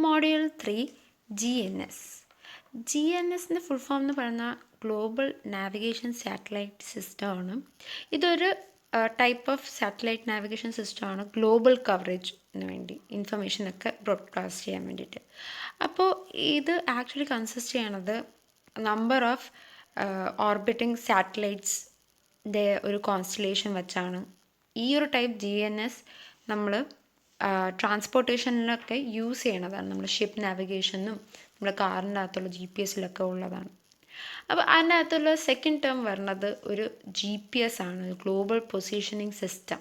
Module 3 GNS. GNSൻ്റെ full form എന്ന് പറയുന്ന global navigation satellite സിസ്റ്റമാണ്. ഇതൊരു ടൈപ്പ് ഓഫ് സാറ്റലൈറ്റ് നാവിഗേഷൻ സിസ്റ്റമാണ് ഗ്ലോബൽ കവറേജിന് വേണ്ടി ഇൻഫർമേഷനൊക്കെ ബ്രോഡ്കാസ്റ്റ് ചെയ്യാൻ വേണ്ടിയിട്ട്. അപ്പോൾ ഇത് ആക്ച്വലി കൺസിസ്റ്റ് ചെയ്യണത് നമ്പർ ഓഫ് ഓർബിറ്റിംഗ് സാറ്റലൈറ്റ്സിൻ്റെ ഒരു കോൺസ്റ്റലേഷൻ വെച്ചാണ്. ഈ ഒരു ടൈപ്പ് GNS നമ്മൾ ട്രാൻസ്പോർട്ടേഷനിലൊക്കെ യൂസ് ചെയ്യണതാണ്. നമ്മൾ ഷിപ്പ് നാവിഗേഷനും നമ്മുടെ കാറിൻ്റെ അകത്തുള്ള GPS ഉള്ളതാണ്. അപ്പോൾ അതിനകത്തുള്ള സെക്കൻഡ് ടേം വരുന്നത് ഒരു GPS ആണ്, ഗ്ലോബൽ പൊസിഷനിങ് സിസ്റ്റം.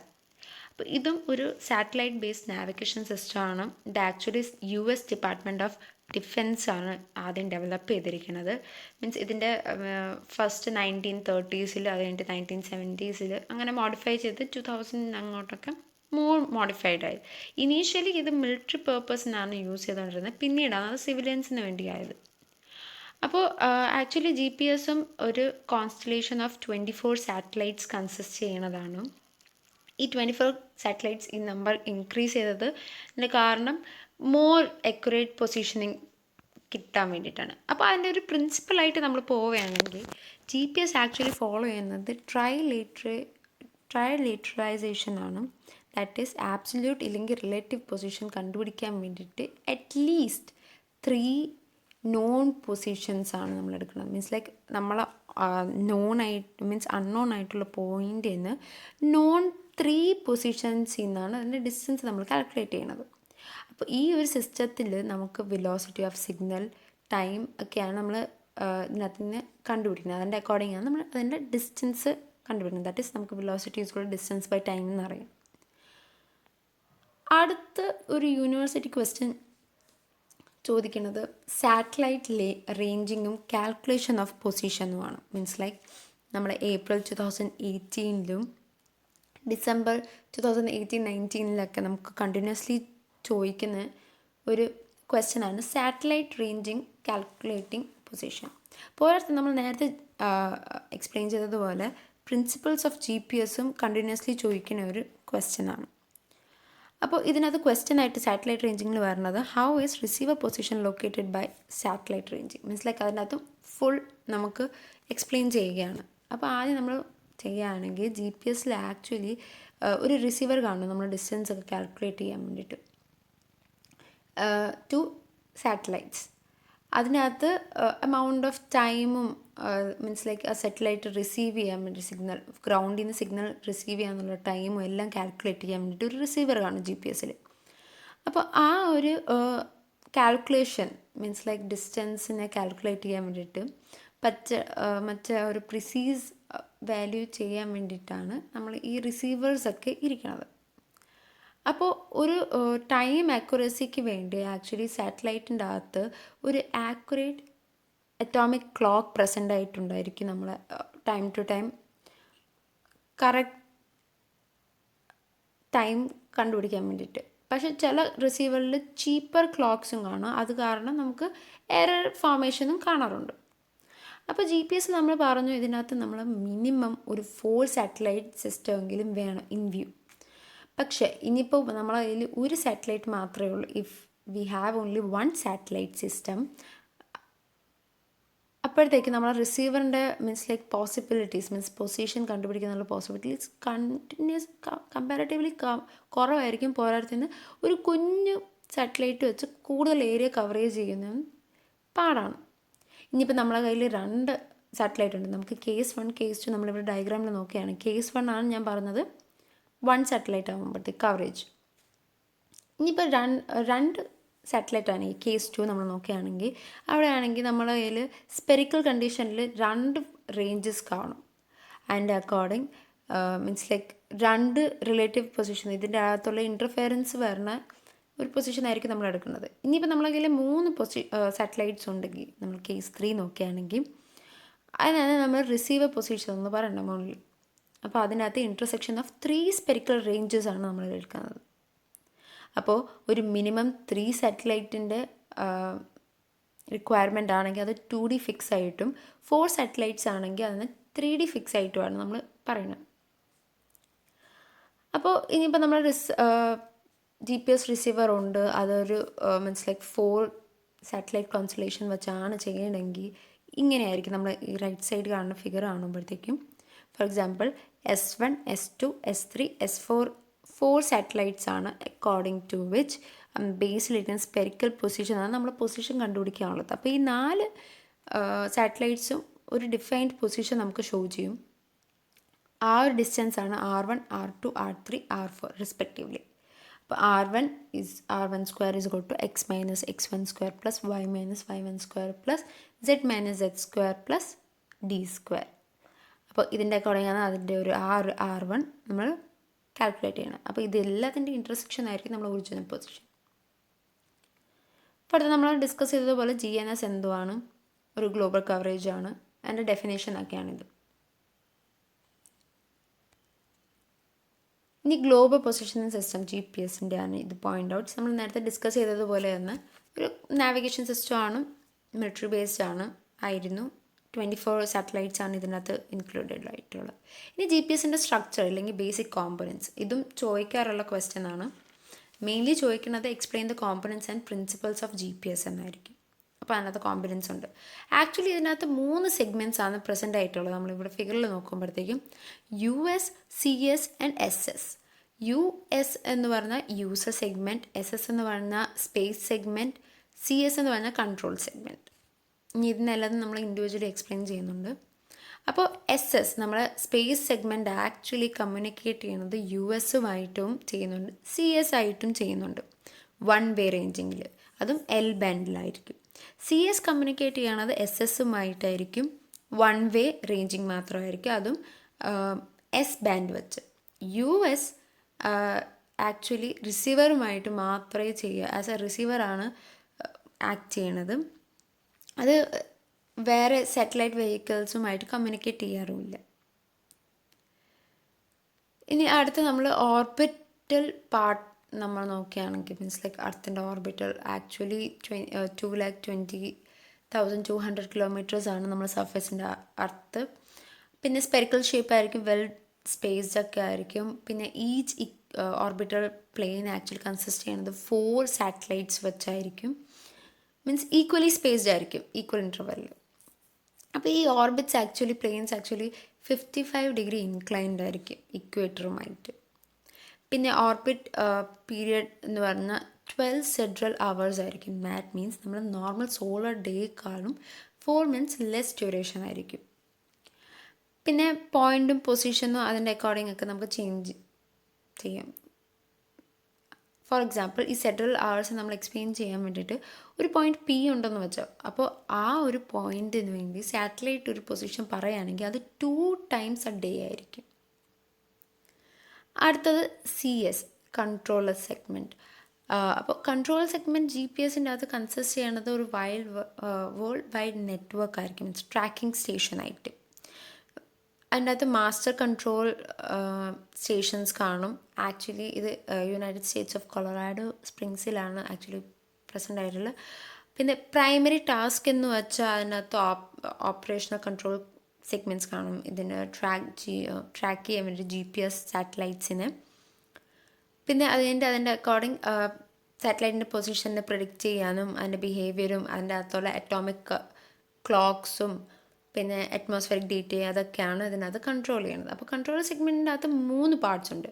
അപ്പോൾ ഇതും ഒരു സാറ്റലൈറ്റ് ബേസ്ഡ് നാവിഗേഷൻ സിസ്റ്റമാണ്. ഇത് actually US department of defence ആണ് ആദ്യം ഡെവലപ്പ് ചെയ്തിരിക്കുന്നത്. മീൻസ് ഇതിൻ്റെ ഫസ്റ്റ് 1930s അത് കഴിഞ്ഞിട്ട് 1970s അങ്ങനെ മോഡിഫൈ ചെയ്ത് 2000 അങ്ങോട്ടൊക്കെ മോർ മോഡിഫൈഡ് ആയത്. ഇനീഷ്യലി ഇത് മിലിറ്ററി പേർപ്പസിനാണ് യൂസ് ചെയ്തുകൊണ്ടിരുന്നത്, പിന്നീടാണ് അത് സിവിലിയൻസിന് വേണ്ടിയായത്. അപ്പോൾ ആക്ച്വലി GPS ഒരു കോൺസ്റ്റലേഷൻ ഓഫ് 24 സാറ്റലൈറ്റ്സ് കൺസിസ്റ്റ് ചെയ്യണതാണ്. ഈ 24 സാറ്റലൈറ്റ്സ് ഈ നമ്പർ ഇൻക്രീസ് ചെയ്തത് അതിൻ്റെ കാരണം മോർ അക്യുറേറ്റ് പൊസിഷനിങ് കിട്ടാൻ വേണ്ടിയിട്ടാണ്. അപ്പോൾ അതിൻ്റെ ഒരു പ്രിൻസിപ്പലായിട്ട് നമ്മൾ പോവുകയാണെങ്കിൽ GPS ആക്ച്വലി ഫോളോ ചെയ്യുന്നത് ട്രയലേറ്ററൈസേഷൻ ആണ്. ദാറ്റ് ഈസ് ആബ്സല്യൂട്ട് ഇല്ലെങ്കിൽ റിലേറ്റീവ് പൊസിഷൻ കണ്ടുപിടിക്കാൻ വേണ്ടിയിട്ട് അറ്റ്ലീസ്റ്റ് 3 നോൺ പൊസിഷൻസ് ആണ് നമ്മൾ എടുക്കുന്നത്. മീൻസ് ലൈക്ക് നമ്മൾ നോൺ ആയിട്ട് മീൻസ് അൺനോൺ ആയിട്ടുള്ള പോയിൻ്റിൽ നിന്ന് നോൺ 3 പൊസിഷൻസിൽ നിന്നാണ് അതിൻ്റെ ഡിസ്റ്റൻസ് നമ്മൾ കാൽക്കുലേറ്റ് ചെയ്യണത്. അപ്പോൾ ഈ ഒരു സിസ്റ്റത്തിൽ നമുക്ക് വെലോസിറ്റി ഓഫ് സിഗ്നൽ, ടൈം ഒക്കെയാണ് നമ്മൾ ഇതിനകത്ത് നിന്ന് കണ്ടുപിടിക്കുന്നത്. അതിൻ്റെ അക്കോർഡിംഗ് ആണ് നമ്മൾ അതിൻ്റെ ഡിസ്റ്റൻസ് കണ്ടുപിടിക്കുന്നത്. ദാറ്റ് ഈസ് നമുക്ക് velocity is distance by time എന്നറിയാം. അടുത്ത ഒരു യൂണിവേഴ്സിറ്റി ക്വസ്റ്റ്യൻ ചോദിക്കുന്നത് സാറ്റലൈറ്റ് റേഞ്ചിങ്ങും കാൽക്കുലേഷൻ ഓഫ് പൊസിഷനുമാണ്. മീൻസ് ലൈക്ക് നമ്മൾ ഏപ്രിൽ 2018 ഡിസംബർ 2018-19 നമുക്ക് കണ്ടിന്യൂസ്ലി ചോദിക്കുന്ന ഒരു ക്വസ്റ്റ്യനാണ് സാറ്റലൈറ്റ് റേഞ്ചിങ് കാൽക്കുലേറ്റിംഗ് പൊസിഷൻ. പോരാത്ത നമ്മൾ നേരത്തെ എക്സ്പ്ലെയിൻ ചെയ്തതുപോലെ പ്രിൻസിപ്പിൾസ് ഓഫ് GPS കണ്ടിന്യൂസ്ലി ചോദിക്കുന്ന ഒരു ക്വസ്റ്റ്യനാണ്. അപ്പോൾ ഇതിനകത്ത് ക്വസ്റ്റ്യൻ ആയിട്ട് സാറ്റലൈറ്റ് റേഞ്ചിങ്ങിൽ വരുന്നത് how is receiver position located by satellite ranging. Means like അതിനകത്ത് ഫുൾ നമുക്ക് എക്സ്പ്ലെയിൻ ചെയ്യുകയാണ്. അപ്പോൾ ആദ്യം നമ്മൾ ചെയ്യുകയാണെങ്കിൽ GPS ആക്ച്വലി ഒരു റിസീവർ കാണും നമ്മൾ ഡിസ്റ്റൻസ് ഒക്കെ കാൽക്കുലേറ്റ് ചെയ്യാൻ വേണ്ടിയിട്ട് ടു സാറ്റലൈറ്റ്സ്. അതിനകത്ത് എമൗണ്ട് ഓഫ് ടൈമും മീൻസ് ലൈക്ക് ആ സാറ്റലൈറ്റ് റിസീവ് ചെയ്യാൻ വേണ്ടി സിഗ്നൽ ഗ്രൗണ്ടിൽ നിന്ന് സിഗ്നൽ റിസീവ് ചെയ്യാനുള്ള ടൈമും എല്ലാം കാൽക്കുലേറ്റ് ചെയ്യാൻ വേണ്ടിയിട്ട് ഒരു റിസീവർ കാണും GPS. അപ്പോൾ ആ ഒരു കാൽക്കുലേഷൻ മീൻസ് ലൈക്ക് ഡിസ്റ്റൻസിനെ കാൽക്കുലേറ്റ് ചെയ്യാൻ വേണ്ടിയിട്ട് മറ്റേ ഒരു പ്രിസീസ് വാല്യൂ ചെയ്യാൻ വേണ്ടിയിട്ടാണ് നമ്മൾ ഈ റിസീവേഴ്സൊക്കെ ഇരിക്കുന്നത്. അപ്പോൾ ഒരു ടൈം ആക്യുറസിക്ക് വേണ്ടി ആക്ച്വലി സാറ്റലൈറ്റിൻ്റെ അകത്ത് ഒരു ആക്യുറേറ്റ് അറ്റോമിക് ക്ലോക്ക് പ്രസൻ്റ് ആയിട്ടുണ്ടായിരിക്കും. നമ്മൾ time to time correct time കണ്ടുപിടിക്കാൻ വേണ്ടിയിട്ട്. പക്ഷേ ചില റിസീവറിൽ ചീപ്പർ ക്ലോക്ക്സും കാണും. അത് കാരണം നമുക്ക് എറർ ഫോർമേഷനും കാണാറുണ്ട്. അപ്പോൾ GPS നമ്മൾ പറഞ്ഞു ഇതിനകത്ത് നമ്മൾ മിനിമം ഒരു 4 സാറ്റലൈറ്റ് സിസ്റ്റമെങ്കിലും വേണം ഇൻ വ്യൂ. പക്ഷേ ഇനിയിപ്പോൾ നമ്മളെ കയ്യിൽ ഒരു സാറ്റലൈറ്റ് മാത്രമേ ഉള്ളൂ. If we have only 1 satellite system, അപ്പോഴത്തേക്ക് നമ്മൾ റിസീവറിൻ്റെ means like possibilities means position കണ്ടുപിടിക്കാനുള്ള പോസിബിലിറ്റീസ് കമ്പാരിറ്റീവ്ലി കുറവായിരിക്കും. പോരാത്തതിന് ഒരു കുഞ്ഞു സാറ്റലൈറ്റ് വെച്ച് കൂടുതൽ ഏരിയ കവറേജ് ചെയ്യുന്നതും പാടാണ്. ഇനിയിപ്പോൾ നമ്മളെ കയ്യിൽ 2 സാറ്റലൈറ്റ് ഉണ്ട്. നമുക്ക് കേസ് 1 കേസ് 2 നമ്മളിവിടെ ഡയഗ്രാമിൽ നോക്കുകയാണ്. കേസ് 1 ആണ് ഞാൻ പറഞ്ഞത് 1 സാറ്റലൈറ്റ് ആകുമ്പോഴത്തേക്ക് കവറേജ്. ഇനിയിപ്പോൾ 2 സാറ്റലൈറ്റ് ആണ് ഈ കേസ് 2 നമ്മൾ നോക്കുകയാണെങ്കിൽ അവിടെ ആണെങ്കിൽ നമ്മളെ കയ്യിൽ സ്പെറിക്കൽ കണ്ടീഷനിൽ 2 റേഞ്ചസ് കാണും. അതിൻ്റെ according means like 2 relative position ഇതിൻ്റെ അകത്തുള്ള ഇൻ്റർഫിയറൻസ് വരുന്ന ഒരു പൊസിഷനായിരിക്കും നമ്മൾ എടുക്കുന്നത്. ഇനിയിപ്പോൾ നമ്മളെ കയ്യിൽ 3 സാറ്റലൈറ്റ്സ് ഉണ്ടെങ്കിൽ നമ്മൾ കേസ് 3 നോക്കുകയാണെങ്കിൽ അതിനാണ് നമ്മൾ റിസീവർ പൊസിഷൻ എന്ന് പറയണം ഓൺലി. അപ്പോൾ അതിനകത്ത് ഇൻ്റർസെക്ഷൻ ഓഫ് 3 സ്പെറിക്കൽ റേഞ്ചസ് ആണ് നമ്മൾ എടുക്കുന്നത്. അപ്പോൾ ഒരു മിനിമം 3 സാറ്റലൈറ്റിൻ്റെ റിക്വയർമെൻ്റ് ആണെങ്കിൽ അത് 2D ഫിക്സ് ആയിട്ടും 4 സാറ്റലൈറ്റ്സ് ആണെങ്കിൽ അതിന് 3D ഫിക്സ് ആയിട്ടുമാണ് നമ്മൾ പറയുന്നത്. അപ്പോൾ ഇനിയിപ്പോൾ നമ്മൾ GPS റിസീവർ ഉണ്ട്, അതൊരു മീൻസ് ലൈക്ക് 4 സാറ്റലൈറ്റ് കോൺസ്റ്റലേഷൻ വെച്ചാണ് ചെയ്യണമെങ്കിൽ ഇങ്ങനെയായിരിക്കും. നമ്മൾ ഈ റൈറ്റ് സൈഡ് കാണുന്ന ഫിഗർ കാണുമ്പോഴത്തേക്കും for example S1 S2 S3 S4 4 satellites ആണ് അക്കോർഡിംഗ് ടു വിച്ച് ബേസിലിരിക്കുന്ന സ്പെരിക്കൽ പൊസിഷനാണ് നമ്മൾ പൊസിഷൻ കണ്ടുപിടിക്കാനുള്ളത്. അപ്പോൾ ഈ 4 സാറ്റലൈറ്റ്സും ഒരു ഡിഫൈൻഡ് പൊസിഷൻ നമുക്ക് ഷോ ചെയ്യും. ആ ഒരു ഡിസ്റ്റൻസ് ആണ് R1 R2 R3 R4 respectively. അപ്പോൾ R1 is equal to x minus x1 square plus y minus y1 square plus z minus z square plus d square. അപ്പോൾ ഇതിൻ്റെ അക്കോർഡിംഗാണ് അതിൻ്റെ ഒരു R1 നമ്മൾ കാൽക്കുലേറ്റ് ചെയ്യണം. അപ്പോൾ ഇതെല്ലാത്തിൻ്റെ ഇൻ്റർസെക്ഷൻ ആയിരിക്കും നമ്മൾ ഒറിജിനൽ പൊസിഷൻ. അപ്പോൾ അടുത്ത് നമ്മൾ ഡിസ്കസ് ചെയ്തതുപോലെ GNS എന്തുവാണ്, ഒരു ഗ്ലോബൽ കവറേജ് ആണ്, അതിൻ്റെ ഡെഫിനേഷൻ ഒക്കെയാണിത്. ഇനി ഗ്ലോബൽ പൊസിഷനിങ് സിസ്റ്റം GPS-ൻ്റെ ആണ് ഇത് പോയിൻ്റ് ഔട്ട്സ്. നമ്മൾ നേരത്തെ ഡിസ്കസ് ചെയ്തതുപോലെ തന്നെ ഒരു നാവിഗേഷൻ സിസ്റ്റം ആണ്, മിലിറ്ററി ബേസ്ഡ് ആയിരുന്നു. 24 സാറ്റലൈറ്റ്സ് ആണ് ഇതിനകത്ത് ഇൻക്ലൂഡഡ് ആയിട്ടുള്ളത്. ഇനി GPS-ൻ്റെ സ്ട്രക്ചർ അല്ലെങ്കിൽ ബേസിക് കോമ്പണൻസ്, ഇതും ചോദിക്കാറുള്ള ക്വസ്റ്റ്യൻ ആണ്. മെയിൻലി ചോദിക്കുന്നത് explain the components and principles of GPS എന്നായിരിക്കും. അപ്പോൾ അതിനകത്ത് കോമ്പണൻസ് ഉണ്ട്. ആക്ച്വലി ഇതിനകത്ത് 3 സെഗ്മെൻറ്റ്സ് ആണ് പ്രസൻ്റ് ആയിട്ടുള്ളത്. നമ്മളിവിടെ ഫിഗറിൽ നോക്കുമ്പോഴത്തേക്കും US, CS and SS. US എന്ന് പറഞ്ഞാൽ യൂസർ സെഗ്മെൻറ്റ്, SS എന്ന് പറഞ്ഞാൽ സ്പേസ് സെഗ്മെൻറ്റ്, CS എന്ന് പറഞ്ഞാൽ കൺട്രോൾ സെഗ്മെൻറ്റ്. ഇനി ഇതിനെല്ലാം നമ്മൾ ഇൻഡിവിജ്വലി എക്സ്പ്ലെയിൻ ചെയ്യുന്നുണ്ട്. അപ്പോൾ SS നമ്മളെ സ്പേസ് സെഗ്മെൻറ്റ് ആക്ച്വലി കമ്മ്യൂണിക്കേറ്റ് ചെയ്യുന്നത് US-ഉമായിട്ടും ചെയ്യുന്നുണ്ട്, CS ആയിട്ടും ചെയ്യുന്നുണ്ട്, 1 വേ റേഞ്ചിങ്ങിൽ, അതും L ബാൻഡിലായിരിക്കും. CS കമ്മ്യൂണിക്കേറ്റ് ചെയ്യണത് SS-ഉമായിട്ടായിരിക്കും, 1 വേ റേഞ്ചിങ് മാത്രമായിരിക്കും, അതും S ബാൻഡ് വെച്ച്. US ആക്ച്വലി റിസീവറുമായിട്ട് മാത്രമേ ചെയ്യുക, ആസ് എ റിസീവറാണ് ആക്ട് ചെയ്യണത്. അത് വേറെ സാറ്റലൈറ്റ് വെഹിക്കിൾസുമായിട്ട് കമ്മ്യൂണിക്കേറ്റ് ചെയ്യാറുമില്ല. ഇനി അടുത്ത് നമ്മൾ ഓർബിറ്റൽ പാർട്ട് നമ്മൾ നോക്കുകയാണെങ്കിൽ മീൻസ് ലൈക്ക് അർത്തിൻ്റെ ഓർബിറ്റൽ ആക്ച്വലി 2,20,200 കിലോമീറ്റേഴ്സ് ആണ് നമ്മൾ സർഫേസിൻ്റെ അർത്ത്. പിന്നെ സ്പെരിക്കൽ ഷേപ്പ് ആയിരിക്കും, വെൽ സ്പേസ്ഡ് ഒക്കെ ആയിരിക്കും. പിന്നെ each orbital plane actually consist ചെയ്യുന്നത് 4 സാറ്റലൈറ്റ്സ് വെച്ചായിരിക്കും, മീൻസ് ഈക്വലി സ്പേസ്ഡ് ആയിരിക്കും, ഈക്വൽ ഇൻ്റർവെല്ലിൽ. അപ്പോൾ ഈ orbits actually planes actually 55 degree inclined ആയിരിക്കും ഇക്വേറ്ററുമായിട്ട്. പിന്നെ ഓർബിറ്റ് പീരിയഡ് എന്ന് പറഞ്ഞാൽ 12 സെഡ്രൽ അവേഴ്സ് ആയിരിക്കും. ദാറ്റ് മീൻസ് നമ്മൾ നോർമൽ സോളർ ഡേക്കാളും 4 മിനിറ്റ്സ് ലെസ് ഡ്യൂറേഷൻ ആയിരിക്കും. പിന്നെ പോയിൻറ്റും പൊസിഷനും അതിൻ്റെ അക്കോർഡിംഗ് ഒക്കെ നമുക്ക് ചേഞ്ച് ചെയ്യാം. ഫോർ എക്സാമ്പിൾ ഈ സെഡ്രൽ അവേഴ്സ് നമ്മൾ എക്സ്പ്ലെയിൻ ചെയ്യാൻ വേണ്ടിയിട്ട് ഒരു പോയിൻറ്റ് P ഉണ്ടെന്ന് വെച്ചോ. അപ്പോൾ ആ ഒരു പോയിൻറ്റിന് വേണ്ടി സാറ്റലൈറ്റ് ഒരു പൊസിഷൻ പറയുകയാണെങ്കിൽ അത് 2 times a day ആയിരിക്കും. അടുത്തത് CS കൺട്രോളർ സെഗ്മെൻറ്റ്. അപ്പോൾ കൺട്രോളർ സെഗ്മെൻറ്റ് GPS-ൻ്റെ അകത്ത് കൺസിസ്റ്റ് ചെയ്യണത് ഒരു വേൾഡ് വൈഡ് നെറ്റ്വർക്ക് ആയിരിക്കും, മീൻസ് ട്രാക്കിംഗ് സ്റ്റേഷനായിട്ട്. അതിൻ്റെ അകത്ത് മാസ്റ്റർ കൺട്രോൾ സ്റ്റേഷൻസ് കാണും. ആക്ച്വലി ഇത് യുണൈറ്റഡ് സ്റ്റേറ്റ്സ് ഓഫ് കൊളറാഡോ സ്പ്രിങ്സിലാണ് ആക്ച്വലി പ്രസൻ്റ് ആയിട്ടുള്ളത്. പിന്നെ പ്രൈമറി ടാസ്ക് എന്ന് വെച്ചാൽ അതിനകത്ത് ഓപ്പറേഷണൽ കൺട്രോൾ സെഗ്മെൻറ്റ്സ് കാണും. ഇതിന് ട്രാക്ക് ചെയ്യാൻ വേണ്ടി GPS സാറ്റലൈറ്റ്സിന്. പിന്നെ അതിൻ്റെ അക്കോർഡിംഗ് സാറ്റലൈറ്റിൻ്റെ പൊസിഷനെ പ്രെഡിക്റ്റ് ചെയ്യാനും അതിൻ്റെ ബിഹേവിയറും അതിൻ്റെ അകത്തുള്ള അറ്റോമിക് ക്ലോക്സും പിന്നെ അറ്റ്മോസ്ഫിയറിക് ഡേറ്റ അതൊക്കെയാണ് ഇതിനകത്ത് കൺട്രോൾ ചെയ്യുന്നത്. അപ്പോൾ കൺട്രോൾ സെഗ്മെൻറ്റിൻ്റെ അകത്ത് 3 പാർട്സ് ഉണ്ട്.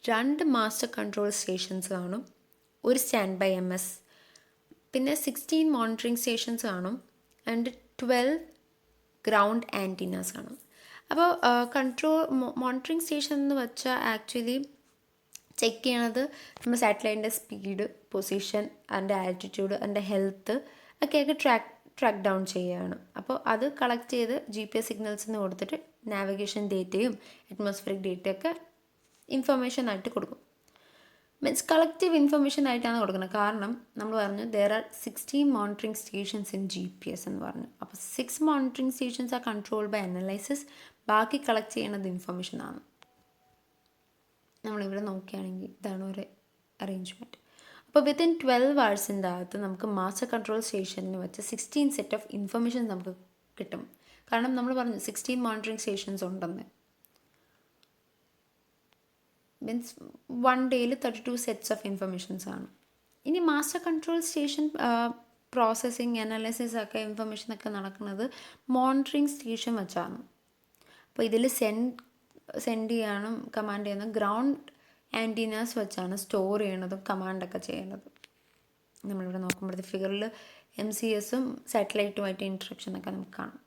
2 മാസ്റ്റർ കൺട്രോൾ സ്റ്റേഷൻസ് കാണും, ഒരു സ്റ്റാൻഡ് ബൈ MS, പിന്നെ 16 മോണിറ്ററിങ് സ്റ്റേഷൻസ് കാണും, ആൻഡ് 12 ഗ്രൗണ്ട് ആൻറ്റീനാസ് കാണും. അപ്പോൾ മോണിറ്ററിങ് സ്റ്റേഷൻ എന്ന് വെച്ചാൽ ആക്ച്വലി ചെക്ക് ചെയ്യണത് നമ്മൾ സാറ്റലൈറ്റിൻ്റെ സ്പീഡ്, പൊസിഷൻ, അതിൻ്റെ ആൾട്ടിറ്റ്യൂഡ്, അതിൻ്റെ ഹെൽത്ത് ഒക്കെയൊക്കെ ട്രാക്ക് ഡൗൺ ചെയ്യുകയാണ്. അപ്പോൾ അത് കളക്ട് ചെയ്ത് GPS സിഗ്നൽസിന് കൊടുത്തിട്ട് നാവിഗേഷൻ ഡേറ്റയും അറ്റ്മോസ്ഫിയറിക് ഡേറ്റയൊക്കെ ഇൻഫർമേഷൻ ആയിട്ട് കൊടുക്കും. മീൻസ് കളക്റ്റീവ് ഇൻഫർമേഷൻ ആയിട്ടാണ് കൊടുക്കുന്നത്. കാരണം നമ്മൾ പറഞ്ഞു there are 16 monitoring stations in GPS എന്ന് പറഞ്ഞു. അപ്പോൾ 6 monitoring stations are controlled by analysis, ബാക്കി കളക്ട് ചെയ്യുന്നത് ഇൻഫർമേഷനാണ്. നമ്മളിവിടെ നോക്കുകയാണെങ്കിൽ ഇതാണ് ഒരു അറേഞ്ച്മെൻറ്റ്. അപ്പോൾ വിത്തിൻ 12 hours-ൻ്റെ അകത്ത് നമുക്ക് മാസ്റ്റർ കൺട്രോൾ സ്റ്റേഷനിൽ വെച്ച് 16 സെറ്റ് ഓഫ് ഇൻഫർമേഷൻ നമുക്ക് കിട്ടും. കാരണം നമ്മൾ പറഞ്ഞു 16 മോണിറ്ററിങ് സ്റ്റേഷൻസ് ഉണ്ടെന്ന്. മീൻസ് 1 ഡേയിൽ 32 സെറ്റ്സ് ഓഫ് ഇൻഫർമേഷൻസ് ആണ്. ഇനി master control station processing analysis ഒക്കെ ഇൻഫർമേഷനൊക്കെ നടക്കുന്നത് മോണിറ്ററിങ് സ്റ്റേഷൻ വെച്ചാണ്. അപ്പോൾ ഇതിൽ സെൻഡ് ചെയ്യാനും കമാൻഡ് ചെയ്യുന്ന ഗ്രൗണ്ട് ആൻറ്റീനാസ് വെച്ചാണ് സ്റ്റോർ ചെയ്യണതും കമാൻഡൊക്കെ ചെയ്യുന്നത്. നമ്മളിവിടെ നോക്കുമ്പോഴത്തെ ഫിഗറിൽ MCSും സാറ്റലൈറ്റുമായിട്ട് ഇൻട്രക്ഷനൊക്കെ നമുക്ക് കാണാം.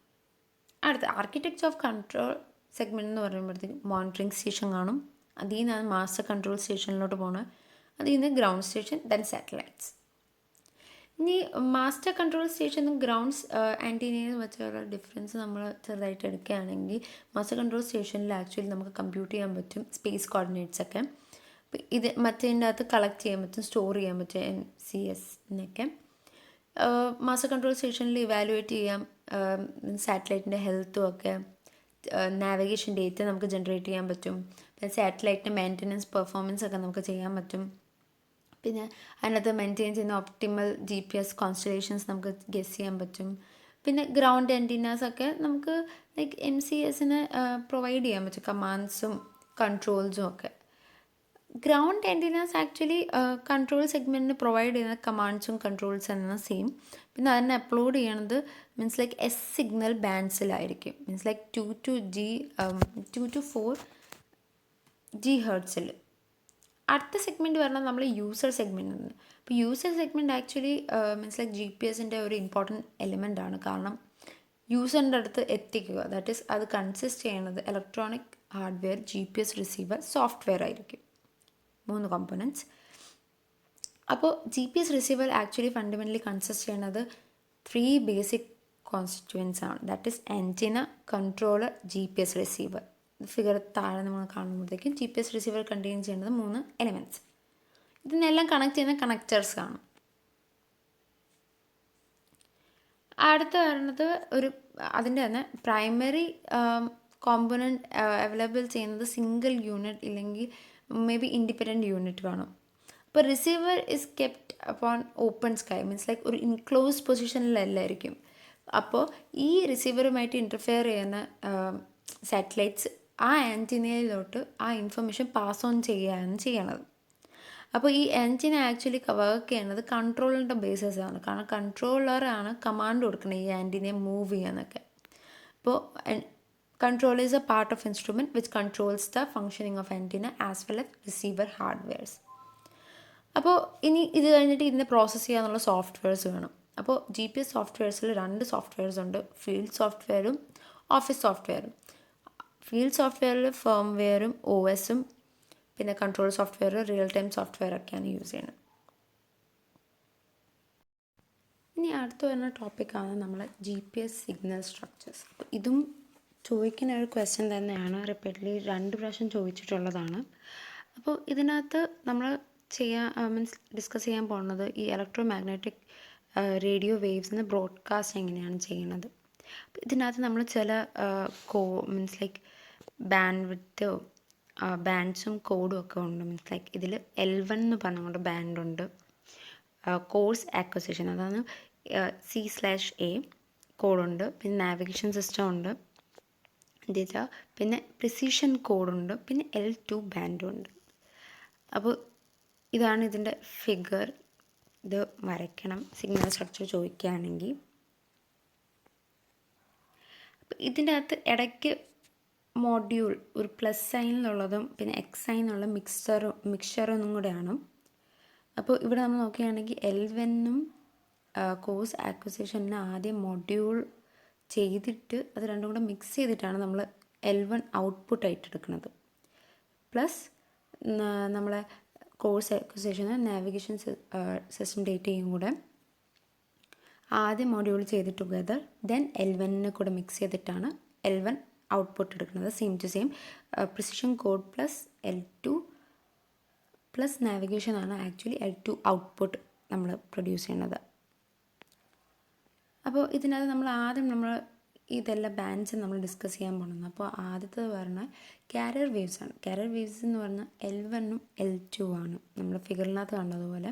അടുത്ത ആർക്കിടെക്ചർ ഓഫ് കൺട്രോൾ സെഗ്മെൻറ്റ് എന്ന് പറയുമ്പോഴത്തേക്കും മോണിറ്ററിങ് സ്റ്റേഷൻ കാണും. അതിൽ നിന്നാണ് മാസ്റ്റർ കൺട്രോൾ സ്റ്റേഷനിലോട്ട് പോകുന്നത്. അതിൽ നിന്ന് ഗ്രൗണ്ട് സ്റ്റേഷൻ, ദെൻ സാറ്റലൈറ്റ്സ്. ഇനി മാസ്റ്റർ കൺട്രോൾ സ്റ്റേഷനും ഗ്രൗണ്ട്സ് ആൻറ്റീനയിൽ വെച്ചുള്ള ഡിഫറൻസ് നമ്മൾ ചെറുതായിട്ട് എടുക്കുകയാണെങ്കിൽ മാസ്റ്റർ കൺട്രോൾ സ്റ്റേഷനിൽ ആക്ച്വലി നമുക്ക് കമ്പ്യൂട്ട് ചെയ്യാൻ പറ്റും സ്പേസ് കോർഡിനേറ്റ്സ് ഒക്കെ. അപ്പോൾ ഇത് മറ്റേതിൻ്റെ അകത്ത് കളക്ട് ചെയ്യാൻ പറ്റും, സ്റ്റോർ ചെയ്യാൻ പറ്റും MCSനൊക്കെ. മാസ്റ്റർ കൺട്രോൾ സ്റ്റേഷനിൽ ഇവാലുവേറ്റ് ചെയ്യാം സാറ്റലൈറ്റിൻ്റെ ഹെൽത്തും ഒക്കെ. നാവിഗേഷൻ ഡേറ്റ നമുക്ക് ജനറേറ്റ് ചെയ്യാൻ പറ്റും. പിന്നെ സാറ്റലൈറ്റിൻ്റെ മെയിൻ്റനൻസ് പെർഫോമൻസ് ഒക്കെ നമുക്ക് ചെയ്യാൻ പറ്റും. പിന്നെ അതിനകത്ത് മെയിൻറ്റെയിൻ ചെയ്യുന്ന ഒപ്റ്റിമൽ GPS കോൺസ്റ്റലേഷൻസ് നമുക്ക് ഗെസ് ചെയ്യാൻ പറ്റും. പിന്നെ ഗ്രൗണ്ട് ആൻറ്റീനാസൊക്കെ നമുക്ക് ലൈക്ക് MCSന് പ്രൊവൈഡ് ചെയ്യാൻ പറ്റും കമാൻഡ്സും കൺട്രോൾസും ഒക്കെ. ഗ്രൗണ്ട് ആൻറ്റീനാസ് ആക്ച്വലി കൺട്രോൾ സെഗ്മെൻറ്റിന് പ്രൊവൈഡ് ചെയ്യുന്ന കമാൻഡ്സും കൺട്രോൾസ് എന്ന സെയിം. പിന്നെ അതിനെ അപ്ലോഡ് ചെയ്യണത് മീൻസ് ലൈക്ക് S സിഗ്നൽ ബാൻഡ്സിലായിരിക്കും. Means like 2 to 4 GHz. അടുത്ത സെഗ്മെൻറ്റ് പറഞ്ഞാൽ നമ്മൾ യൂസർ സെഗ്മെൻറ്റ് ആണ്. അപ്പോൾ user segment actually means like GPSൻ്റെ ഒരു ഇമ്പോർട്ടൻറ്റ് എലിമെൻ്റ് ആണ്. കാരണം യൂസറിൻ്റെ അടുത്ത് എത്തിക്കുക, ദാറ്റ് ഈസ് അത് കൺസിസ്റ്റ് ചെയ്യുന്നത് electronic hardware, GPS receiver, software ആയിരിക്കും. 3 കോമ്പോണൻറ്റ്സ്. അപ്പോൾ GPS receiver actually fundamentally consist ചെയ്യുന്നത് 3 ബേസിക് കോൺസ്റ്റിറ്റ്യുവൻസ് ആണ്. That is antenna, controller, GPS receiver. Figure താഴെ നമ്മൾ കാണുമ്പോഴത്തേക്കും GPS റിസീവർ കണ്ടെയ്ൻ ചെയ്യുന്നത് 3 എലിമെൻറ്റ്സ്. ഇതിനെല്ലാം കണക്ട് ചെയ്യുന്ന കണക്റ്റേഴ്സ് കാണും. അടുത്ത വരുന്നത് അതിൻ്റെ തന്നെ പ്രൈമറി കോമ്പോണൻറ്റ് അവൈലബിൾ ചെയ്യുന്നത് സിംഗിൾ യൂണിറ്റ് ഇല്ലെങ്കിൽ മേ ബി ഇൻഡിപെൻഡൻറ്റ് യൂണിറ്റ് കാണും. അപ്പോൾ receiver is kept upon open sky, means like ഒരു ഇൻക്ലോസ് പൊസിഷനിലല്ലായിരിക്കും. അപ്പോൾ ഈ റിസീവറുമായിട്ട് ഇൻ്റർഫെയർ ചെയ്യുന്ന സാറ്റലൈറ്റ്സ് ആ ആൻറ്റിനയിലോട്ട് ആ ഇൻഫർമേഷൻ പാസ് ഓൺ ചെയ്യുകയാണ് ചെയ്യണത്. അപ്പോൾ ഈ ആൻറ്റിന ആക്ച്വലി വർക്ക് ചെയ്യുന്നത് കൺട്രോളിൻ്റെ ബേസിസ് ആണ്. കാരണം കൺട്രോളറാണ് കമാൻഡ് കൊടുക്കുന്നത് ഈ ആൻറ്റിനെ മൂവ് ചെയ്യാനൊക്കെ. അപ്പോൾ control is a part of instrument which controls the functioning of antenna as well as receiver hardwares. അപ്പോൾ ഇനി ഇത് കഴിഞ്ഞിട്ട് ഇതിനെ പ്രോസസ്സ് ചെയ്യാനുള്ള സോഫ്റ്റ്വെയർസ് വേണം. അപ്പോൾ GPS സോഫ്റ്റ്വെയർസിൽ 2 സോഫ്റ്റ്വെയർസ് ഉണ്ട്, ഫീൽഡ് സോഫ്റ്റ്വെയറും ഓഫീസ് സോഫ്റ്റ്വെയറും. ഫീൽഡ് സോഫ്റ്റ്വെയറിൽ ഫേംവെയറും OSും പിന്നെ control software, real time software ഒക്കെയാണ് യൂസ് ചെയ്യുന്നത്. ഇനി അടുത്ത് വരുന്ന ടോപ്പിക്കാണ് നമ്മൾ GPS സിഗ്നൽ സ്ട്രക്ചേഴ്സ്. അപ്പോൾ ഇതും ചോദിക്കുന്ന ഒരു ക്വസ്റ്റ്യൻ തന്നെയാണ്, റിപ്പീറ്റ്ലി 2 പ്രാവശ്യം ചോദിച്ചിട്ടുള്ളതാണ്. അപ്പോൾ ഇതിനകത്ത് നമ്മൾ ഡിസ്കസ് ചെയ്യാൻ പോകുന്നത് ഈ ഇലക്ട്രോ മാഗ്നറ്റിക് റേഡിയോ വേവ്സിന് ബ്രോഡ്കാസ്റ്റ് എങ്ങനെയാണ് ചെയ്യുന്നത്. അപ്പോൾ ഇതിനകത്ത് നമ്മൾ ചില മീൻസ് ലൈക്ക് ബാൻഡ് വിത്ത് ബാൻഡ്സും കോഡും ഒക്കെ ഉണ്ട്. മീൻസ് ലൈക്ക് ഇതിൽ L1 എന്ന് പറഞ്ഞുകൊണ്ട് ബാൻഡുണ്ട്, കോഴ്സ് ആക്വസിഷൻ അതാണ് C/A കോഡുണ്ട്, പിന്നെ നാവിഗേഷൻ സിസ്റ്റം ഉണ്ട്, പിന്നെ പ്രിസിഷൻ കോഡുണ്ട്, പിന്നെ L2 ബാൻഡും ഉണ്ട്. അപ്പോൾ ഇതാണ് ഇതിൻ്റെ ഫിഗർ. ഇത് വരയ്ക്കണം സിഗ്നൽ സ്ട്രക്ചർ ചോദിക്കുകയാണെങ്കിൽ. അപ്പോൾ ഇതിൻ്റെ അകത്ത് ഇടയ്ക്ക് മോഡ്യൂൾ ഒരു പ്ലസ് സൈനിലുള്ളതും പിന്നെ X സൈനിലുള്ള മിക്സ്ചറും കൂടെയാണ്. അപ്പോൾ ഇവിടെ നമ്മൾ നോക്കുകയാണെങ്കിൽ L1ഉം കോഴ്സ് ആക്വസിഷന് ആദ്യം മൊഡ്യൂൾ ചെയ്തിട്ട് അത് രണ്ടും കൂടെ മിക്സ് ചെയ്തിട്ടാണ് നമ്മൾ L1 ഔട്ട്പുട്ടായിട്ട് എടുക്കുന്നത്. പ്ലസ് നമ്മളെ കോഴ്സ് അക്വിസിഷന് നാവിഗേഷൻ സിസ്റ്റം ഡേറ്റയും കൂടെ ആദ്യം മൊഡ്യൂൾ ചെയ്ത് ടുഗദർ ദെൻ L1നെ കൂടെ മിക്സ് ചെയ്തിട്ടാണ് L1 ഔട്ട്പുട്ട് എടുക്കുന്നത്. Same to same precision code plus L2 plus നാവിഗേഷനാണ് ആക്ച്വലി L2 ഔട്ട്പുട്ട് നമ്മൾ പ്രൊഡ്യൂസ് ചെയ്യുന്നത്. അപ്പോൾ ഇതിനകത്ത് നമ്മൾ ഇതെല്ലാം ബാൻഡ്സ് നമ്മൾ ഡിസ്കസ് ചെയ്യാൻ പോകുന്നത്. അപ്പോൾ ആദ്യത്തേത് പറഞ്ഞാൽ കാരിയർ വേവ്സ് ആണ്. കാരിയർ വേവ്സ് എന്ന് പറഞ്ഞാൽ L1ഉം L2 ആണ് നമ്മൾ ഫിഗറിനകത്ത് കണ്ടതുപോലെ.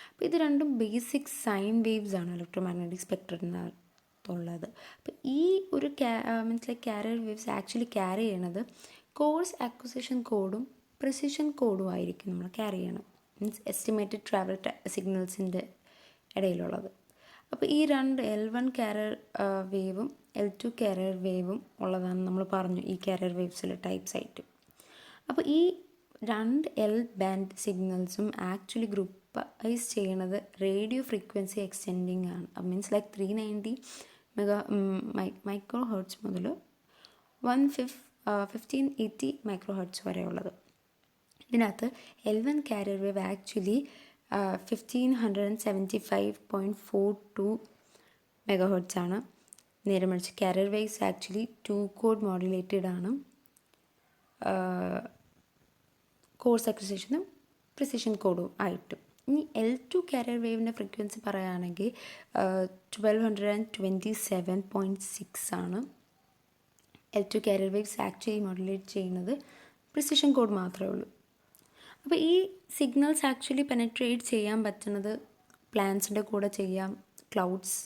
അപ്പോൾ ഇത് രണ്ടും ബേസിക് സൈൻ വേവ്സ് ആണ് ഇലക്ട്രോ മാഗ്നറ്റിക് സ്പെക്ട്രത്തിനകത്തുള്ളത്. അപ്പോൾ ഈ ഒരു means like carrier waves actually carry ചെയ്യണത് കോഴ്സ് അക്വിസിഷൻ കോഡും പ്രിസിഷൻ കോഡും ആയിരിക്കും നമ്മൾ ക്യാരി ചെയ്യണം. മീൻസ് എസ്റ്റിമേറ്റഡ് ട്രാവൽ സിഗ്നൽസിൻ്റെ ഇടയിലുള്ളത്. അപ്പോൾ ഈ രണ്ട് L1 കാരിയർ വേവും L2 കാരിയർ വേവും ഉള്ളതാണ് നമ്മൾ പറഞ്ഞു ഈ കാരിയർ വേവ്സിൽ ടൈപ്സ് ആയിട്ട്. അപ്പോൾ ഈ രണ്ട് L ബാൻഡ് സിഗ്നൽസും ആക്ച്വലി ഗ്രൂപ്പൈസ് ചെയ്യണത് റേഡിയോ ഫ്രീക്വൻസി എക്സ്റ്റെൻഡിങ് ആണ്. മീൻസ് ലൈക്ക് 390 മൈക്രോ ഹെർട്സ് മുതൽ 1580 മൈക്രോ ഹെർട്സ് വരെ ഉള്ളത്. ഇതിനകത്ത് L1 carrier wave actually 1575.42 mega hertz ആണ്. നേരെ മറിച്ച് carrier waves actually 2 code modulated ആണ്. കോഴ്സ് അക്വിസിഷനും പ്രിസിഷൻ കോഡും ആയിട്ടും. ഇനി L2 കാരിയർ വേവിൻ്റെ ഫ്രീക്വൻസി പറയുകയാണെങ്കിൽ 1227.6 ആണ്. L2 carrier waves actually modulate ചെയ്യുന്നത് പ്രിസിഷൻ കോഡ് മാത്രമേ ഉള്ളൂ. അപ്പോൾ ഈ സിഗ്നൽസ് ആക്ച്വലി പെനട്രേറ്റ് ചെയ്യാൻ പറ്റുന്നത് പ്ലാന്റ്സിൻ്റെ കൂടെ ചെയ്യാം, ക്ലൗഡ്സ്,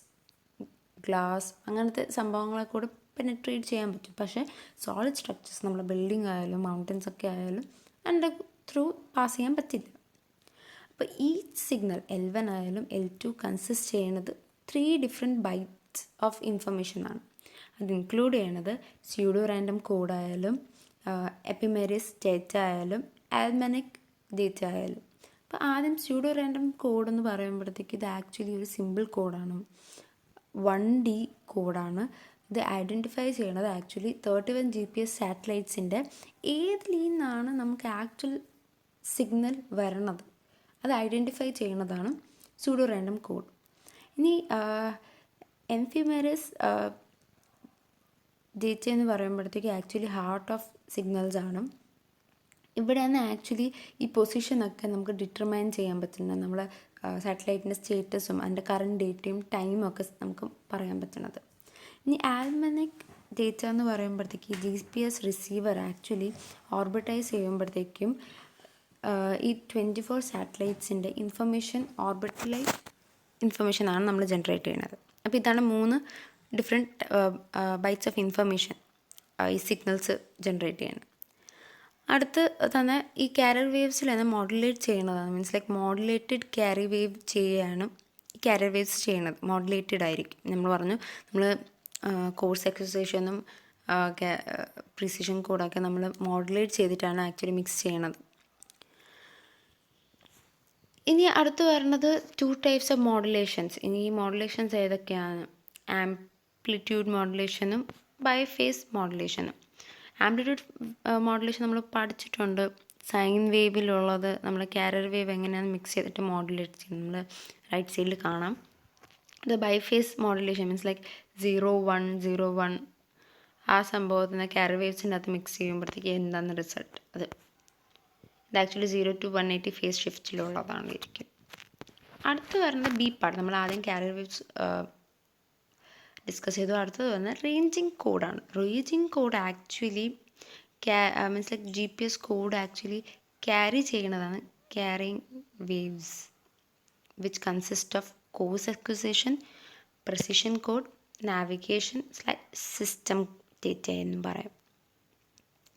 ഗ്ലാസ് അങ്ങനത്തെ സംഭവങ്ങളെ കൂടെ പെനട്രേറ്റ് ചെയ്യാൻ പറ്റും. പക്ഷേ സോളിഡ് സ്ട്രക്ചേഴ്സ് നമ്മുടെ ബിൽഡിംഗ് ആയാലും മൗണ്ടൻസ് ഒക്കെ ആയാലും അതിൻ്റെ ത്രൂ പാസ് ചെയ്യാൻ പറ്റില്ല. അപ്പോൾ ഈ സിഗ്നൽ L1 ആയാലും L2 കൺസിസ്റ്റ് ചെയ്യുന്നത് 3 ഡിഫറെൻറ്റ് ബൈറ്റ്സ് ഓഫ് ഇൻഫർമേഷനാണ്. അത് ഇൻക്ലൂഡ് ചെയ്യണത് സ്യൂഡോ റാൻഡം കോഡായാലും എപ്പിമെറിസ് ഡേറ്റ ആയാലും ആൽമനിക് ഡേറ്റ ആയാലും. അപ്പോൾ ആദ്യം സ്യൂഡോ റാൻഡം കോഡ് എന്ന് പറയുമ്പോഴത്തേക്ക് ഇത് ആക്ച്വലി ഒരു സിമ്പിൾ കോഡാണ്, 1D കോഡാണ്. ഇത് ഐഡൻറ്റിഫൈ ചെയ്യണത് ആക്ച്വലി 31 GPS സാറ്റലൈറ്റ്സിൻ്റെ ഏതിൽ നിന്നാണ് നമുക്ക് ആക്ച്വൽ സിഗ്നൽ വരണത് അത് ഐഡൻറ്റിഫൈ ചെയ്യണതാണ് സ്യൂഡോ റാൻഡം കോഡ്. ഇനി എംഫിമെറിസ് ഡേറ്റ എന്ന് പറയുമ്പോഴത്തേക്ക് ആക്ച്വലി ഹാർട്ട് ഓഫ് സിഗ്നൽസ് ആണ്. ഇവിടെയാണ് ആക്ച്വലി ഈ പൊസിഷനൊക്കെ നമുക്ക് ഡിറ്റർമൈൻ ചെയ്യാൻ പറ്റുന്നത്. നമ്മളെ സാറ്റലൈറ്റിൻ്റെ സ്റ്റേറ്റസും അതിൻ്റെ കറണ്ട് ഡേറ്റയും ടൈമും ഒക്കെ നമുക്ക് പറയാൻ പറ്റുന്നത്. ഇനി ആൽമനിക് ഡേറ്റ എന്ന് പറയുമ്പോഴത്തേക്ക് GPS റിസീവർ ആക്ച്വലി ഓർബിറ്റൈസ് ചെയ്യുമ്പോഴത്തേക്കും ഈ 24 സാറ്റലൈറ്റ്സിൻ്റെ ഓർബിറ്റലൈ ഇൻഫർമേഷനാണ് നമ്മൾ ജനറേറ്റ് ചെയ്യുന്നത്. അപ്പോൾ ഇതാണ് 3 ഡിഫറെൻറ്റ് ബൈറ്റ്സ് ഓഫ് ഇൻഫർമേഷൻ ഈ സിഗ്നൽസ് ജനറേറ്റ് ചെയ്യുന്നത്. അടുത്ത് തന്നെ ഈ കാരിയർ വേവ്സിൽ തന്നെ മോഡുലേറ്റ് ചെയ്യുന്നതാണ്. Means like modulated carry wave ചെയ്യുകയാണ് ഈ കാരിയർ വേവ്സ് ചെയ്യുന്നത്. മോഡുലേറ്റഡ് ആയിരിക്കും. നമ്മൾ പറഞ്ഞു നമ്മൾ കോഴ്സ് എക്സസൈഷനും പ്രിസിഷൻ കോഡൊക്കെ നമ്മൾ മോഡുലേറ്റ് ചെയ്തിട്ടാണ് ആക്ച്വലി മിക്സ് ചെയ്യണത്. ഇനി അടുത്ത് വരുന്നത് 2 ടൈപ്സ് ഓഫ് മോഡുലേഷൻസ്. ഇനി ഈ മോഡുലേഷൻസ് ഏതൊക്കെയാണ്? ആംപ്ലിറ്റ്യൂഡ് മോഡുലേഷനും ബൈഫേസ് മോഡുലേഷനും. ആംപ്ലിറ്റ്യൂഡ് മോഡുലേഷൻ നമ്മൾ പഠിച്ചിട്ടുണ്ട്. സൈൻ വേവിലുള്ളത് നമ്മൾ കാരിയർ വേവ് എങ്ങനെയാണ് മിക്സ് ചെയ്തിട്ട് മോഡുലേറ്റ് ചെയ്യുന്നത് നമ്മൾ റൈറ്റ് സൈഡിൽ കാണാം. ഇത് ബൈഫേസ് മോഡുലേഷൻ മീൻസ് ലൈക്ക് 0-1-0-1 ആ സംഭവത്തിന് കാരിയർ വേവ്സിൻ്റെ അകത്ത് മിക്സ് ചെയ്യുമ്പോഴത്തേക്ക് എന്താണ് റിസൾട്ട്? അത് ആക്ച്വലി 0 to 180 ഫേസ് ഷിഫ്റ്റിലുള്ളതാണ് ഇരിക്കും. അടുത്ത് വരുന്നത് ബി പാർട്ട്. നമ്മൾ ആദ്യം കാരിയർ വേവ്സ് ഡിസ്കസ് ചെയ്തു. അടുത്തത് വന്ന് റേഞ്ചിങ് കോഡാണ്. Ranging code actually means like GPS code actually carry ചെയ്യണതാണ് carrying waves which consist of coarse acquisition, precision code, navigation system data എന്നും പറയാം.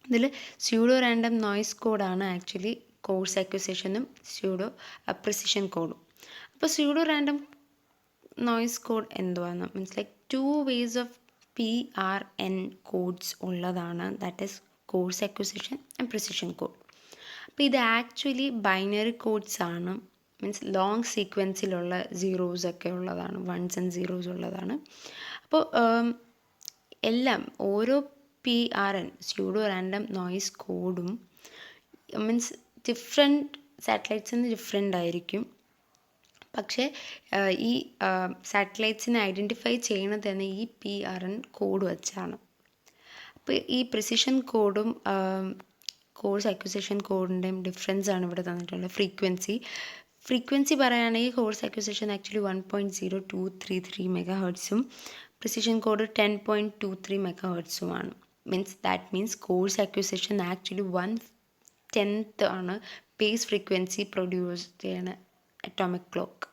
ഇതിൽ സ്യൂഡോ റാൻഡം നോയ്സ് കോഡാണ് ആക്ച്വലി കോഴ്സ് അക്വിസിഷനും പ്രിസിഷൻ കോഡും. അപ്പോൾ സ്യൂഡോ റാൻഡം നോയ്സ് കോഡ് എന്തുവാണ്? Means like 2 ways of PRN codes ഉള്ളതാണ്. That is coarse acquisition and precision code. അപ്പോൾ ഇത് ആക്ച്വലി ബൈനറി കോഡ്സ് ആണ്. മീൻസ് ലോങ് സീക്വൻസിലുള്ള സീറോസൊക്കെ ഉള്ളതാണ്, 1s and 0s ഉള്ളതാണ്. അപ്പോൾ എല്ലാം ഓരോ PRN സ്യൂഡോ റാൻഡം നോയ്സ് കോഡും മീൻസ് ഡിഫറെൻറ്റ് സാറ്റലൈറ്റ്സിന് ഡിഫറെൻ്റ് ആയിരിക്കും. പക്ഷേ ഈ സാറ്റലൈറ്റ്സിനെ ഐഡൻറ്റിഫൈ ചെയ്യണത് തന്നെ ഈ PRN കോഡ് വെച്ചാണ്. അപ്പോൾ ഈ പ്രിസിഷൻ കോഡും കോഴ്സ് അക്വിസിഷൻ കോഡിൻ്റെയും ഡിഫറൻസ് ആണ് ഇവിടെ തന്നിട്ടുള്ളത്. ഫ്രീക്വൻസി പറയുകയാണെങ്കിൽ കോഴ്സ് അക്വിസിഷൻ ആക്ച്വലി 1.0233 മെഗാ ഹെർട്സും പ്രിസിഷൻ കോഡ് 10.23 മെഗാ ഹെർട്സുമാണ്. That means coarse acquisition actually 1/10 ആണ് ബേസ് ഫ്രീക്വൻസി പ്രൊഡ്യൂസ് ചെയ്യണ അറ്റോമിക് ക്ലോക്ക്.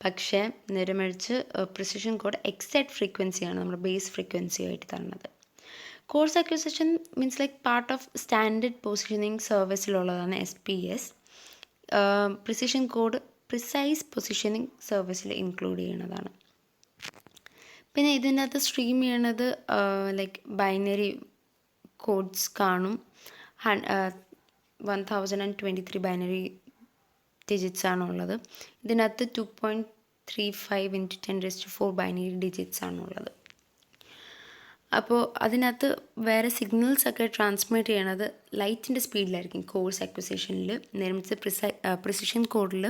പക്ഷേ നേരെ മറിച്ച് പ്രിസിഷൻ കോഡ് എക്സാക്ട് ഫ്രീക്വൻസിയാണ് നമ്മുടെ ബേസ് ഫ്രീക്വൻസി ആയിട്ട് തരുന്നത്. Coarse acquisition means like part of standard positioning സർവീസിലുള്ളതാണ് SPS. പ്രിസൈസ് പൊസിഷനിങ് സർവീസിൽ ഇൻക്ലൂഡ് ചെയ്യുന്നതാണ്. പിന്നെ ഇതിനകത്ത് സ്ട്രീം ചെയ്യണത് ലൈക്ക് ബൈനറി കോഡ്സ് കാണും. 1023 ബൈനറി ഡിജിറ്റ്സ് ആണുള്ളത്. ഇതിനകത്ത് 2.35 × 10⁴ ബൈനറി ഡിജിറ്റ്സ് ആണുള്ളത്. അപ്പോൾ അതിനകത്ത് വേറെ സിഗ്നൽസ് ഒക്കെ ട്രാൻസ്മിറ്റ് ചെയ്യണത് ലൈറ്റിൻ്റെ സ്പീഡിലായിരിക്കും കോഴ്സ് അക്വിസിഷനിൽ. നേരത്തെ പ്രിസിഷൻ കോഡിൽ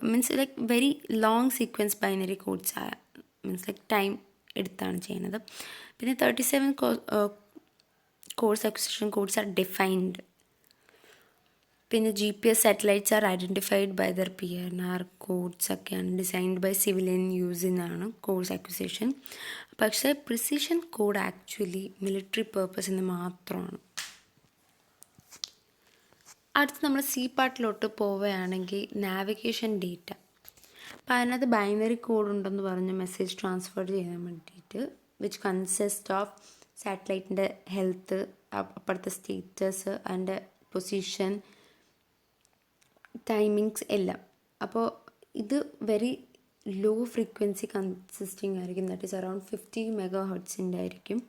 means like very long sequence binary codes means like time എടുത്താണ് ചെയ്യുന്നത്. പിന്നെ 37 coarse acquisition codes are defined. പിന്നെ GPS satellites are identified by their PNR codes ഒക്കെയാണ് ഡിസൈൻഡ് ബൈ സിവിലിയൻ യൂസിനാണ് കോഴ്സ് അക്വിസിഷൻ. പക്ഷേ പ്രിസിഷൻ കോഡ് ആക്ച്വലി മിലിറ്ററി പേർപ്പസിന് മാത്രമാണ്. അടുത്ത് നമ്മൾ C പാർട്ടിലോട്ട് പോവുകയാണെങ്കിൽ നാവിഗേഷൻ ഡേറ്റ. അപ്പോൾ അതിനകത്ത് ബൈനറി കോഡ് ഉണ്ടെന്ന് പറഞ്ഞ് മെസ്സേജ് ട്രാൻസ്ഫർ ചെയ്യാൻ വേണ്ടിയിട്ട് വിച്ച് കൺസിസ്റ്റ് ഓഫ് സാറ്റലൈറ്റിൻ്റെ ഹെൽത്ത്, അപ്പുറത്തെ സ്റ്റേറ്റസ്, അതിൻ്റെ പൊസിഷൻ, ടൈമിങ്സ് എല്ലാം. അപ്പോൾ ഇത് വെരി ലോ ഫ്രീക്വൻസി കൺസിസ്റ്റിംഗ് ആയിരിക്കും. ദാറ്റ് ഈസ് അറൗണ്ട് 50 MHz ആയിരിക്കും.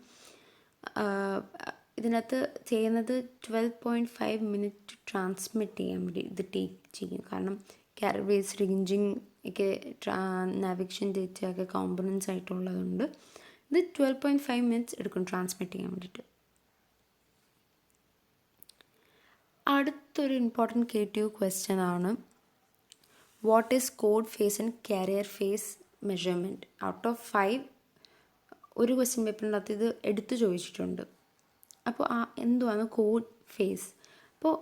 ഇതിനകത്ത് ചെയ്യുന്നത് 12.5 മിനിറ്റ് ട്രാൻസ്മിറ്റ് ചെയ്യാൻ വേണ്ടി ഇത് ടേക്ക് ചെയ്യും. കാരണം കാരവേസ് റേഞ്ചിങ് ഒക്കെ നാവിഗേഷൻ ഡേറ്റ ഒക്കെ കോമ്പണൻസ് ആയിട്ടുള്ളതുകൊണ്ട് ഇത് 12.5 മിനിറ്റ്സ് എടുക്കും ട്രാൻസ്മിറ്റ് ചെയ്യാൻ വേണ്ടിയിട്ട്. അടുത്തൊരു ഇമ്പോർട്ടൻറ്റ് KTU ക്വസ്റ്റ്യൻ ആണ് what is code phase and carrier phase measurement. Out of 5 ഒരു ക്വസ്റ്റ്യൻ പേപ്പറിൻ്റെ അകത്ത് ഇത് എടുത്തു ചോദിച്ചിട്ടുണ്ട്. അപ്പോൾ എന്തുവാണ് കോഡ് ഫേസ്? അപ്പോൾ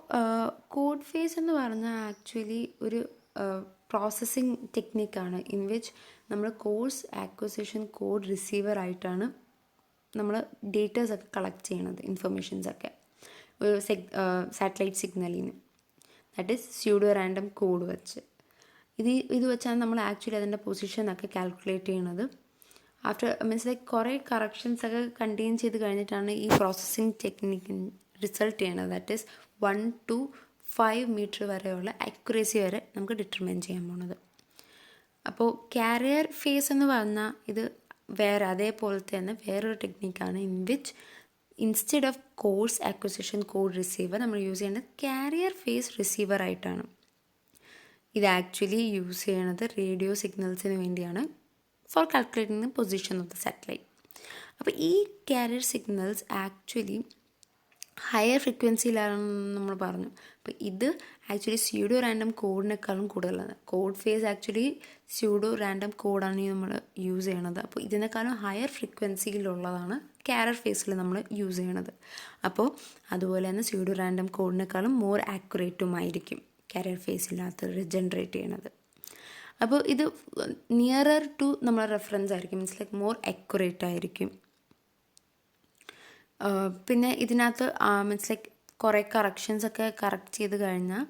കോഡ് ഫേസ് എന്ന് പറഞ്ഞാൽ ആക്ച്വലി ഒരു പ്രോസസ്സിങ് ടെക്നിക്കാണ് ഇൻ വിച്ച് നമ്മൾ കോഴ്സ് ആക്വിസിഷൻ കോഡ് റിസീവർ ആയിട്ടാണ് നമ്മൾ ഡേറ്റാസൊക്കെ കളക്ട് ചെയ്യണത്, ഇൻഫർമേഷൻസൊക്കെ ഒരു സാറ്റലൈറ്റ് സിഗ്നലിന്. That is pseudo random code വെച്ച് ഇത് വെച്ചാണ് നമ്മൾ ആക്ച്വലി അതിൻ്റെ പൊസിഷനൊക്കെ കാൽക്കുലേറ്റ് ചെയ്യണത്. ആഫ്റ്റർ മീൻസ് ലൈക്ക് കുറേ കറക്ഷൻസൊക്കെ കണ്ടെയ്ൻ ചെയ്ത് കഴിഞ്ഞിട്ടാണ് ഈ പ്രോസസ്സിങ് ടെക്നിക്കിന് റിസൾട്ട് ചെയ്യണത്. ദാറ്റ് ഈസ് 1 to 5 മീറ്റർ വരെയുള്ള അക്യുറസി വരെ നമുക്ക് ഡിറ്റർമൈൻ ചെയ്യാൻ പോണത്. അപ്പോൾ കാരിയർ ഫേസ് എന്ന് പറഞ്ഞാൽ ഇത് വേറെ അതേപോലത്തെ തന്നെ വേറൊരു ടെക്നിക്കാണ് in which instead of coarse acquisition code receiver നമ്മൾ യൂസ് ചെയ്യേണ്ടത് കാരിയർ ഫേസ് റിസീവർ ആയിട്ടാണ്. ഇത് ആക്ച്വലി യൂസ് ചെയ്യണത് റേഡിയോ സിഗ്നൽസിന് വേണ്ടിയാണ് for calculating the position of the satellite. അപ്പോൾ ഈ കാരിയർ സിഗ്നൽസ് ആക്ച്വലി ഹയർ ഫ്രീക്വൻസിയിലാണെന്ന് നമ്മൾ പറഞ്ഞു. അപ്പോൾ ഇത് ആക്ച്വലി സ്യൂഡോ റാൻഡം കോഡിനേക്കാളും കൂടുതലാണ്. Code phase actually pseudo random കോഡാണ് നമ്മൾ യൂസ് ചെയ്യണത്. അപ്പോൾ ഇതിനേക്കാളും ഹയർ ഫ്രീക്വൻസിയിലുള്ളതാണ് കാരിയർ ഫേസിൽ നമ്മൾ യൂസ് ചെയ്യണത്. അപ്പോൾ അതുപോലെ തന്നെ സ്യൂഡോ റാൻഡം കോഡിനേക്കാളും മോർ ആക്യുറേറ്റുമായിരിക്കും കാരിയർ ഫേസിനകത്ത് ജനറേറ്റ് ചെയ്യണത്. അപ്പോൾ ഇത് നിയറർ ടു നമ്മളെ റെഫറൻസ് ആയിരിക്കും, മീൻസ് ലൈക്ക് മോർ അക്യുറേറ്റ് ആയിരിക്കും. പിന്നെ ഇതിനകത്ത് മീൻസ് ലൈക്ക് കുറേ കറക്ഷൻസൊക്കെ കറക്റ്റ് ചെയ്ത് കഴിഞ്ഞാൽ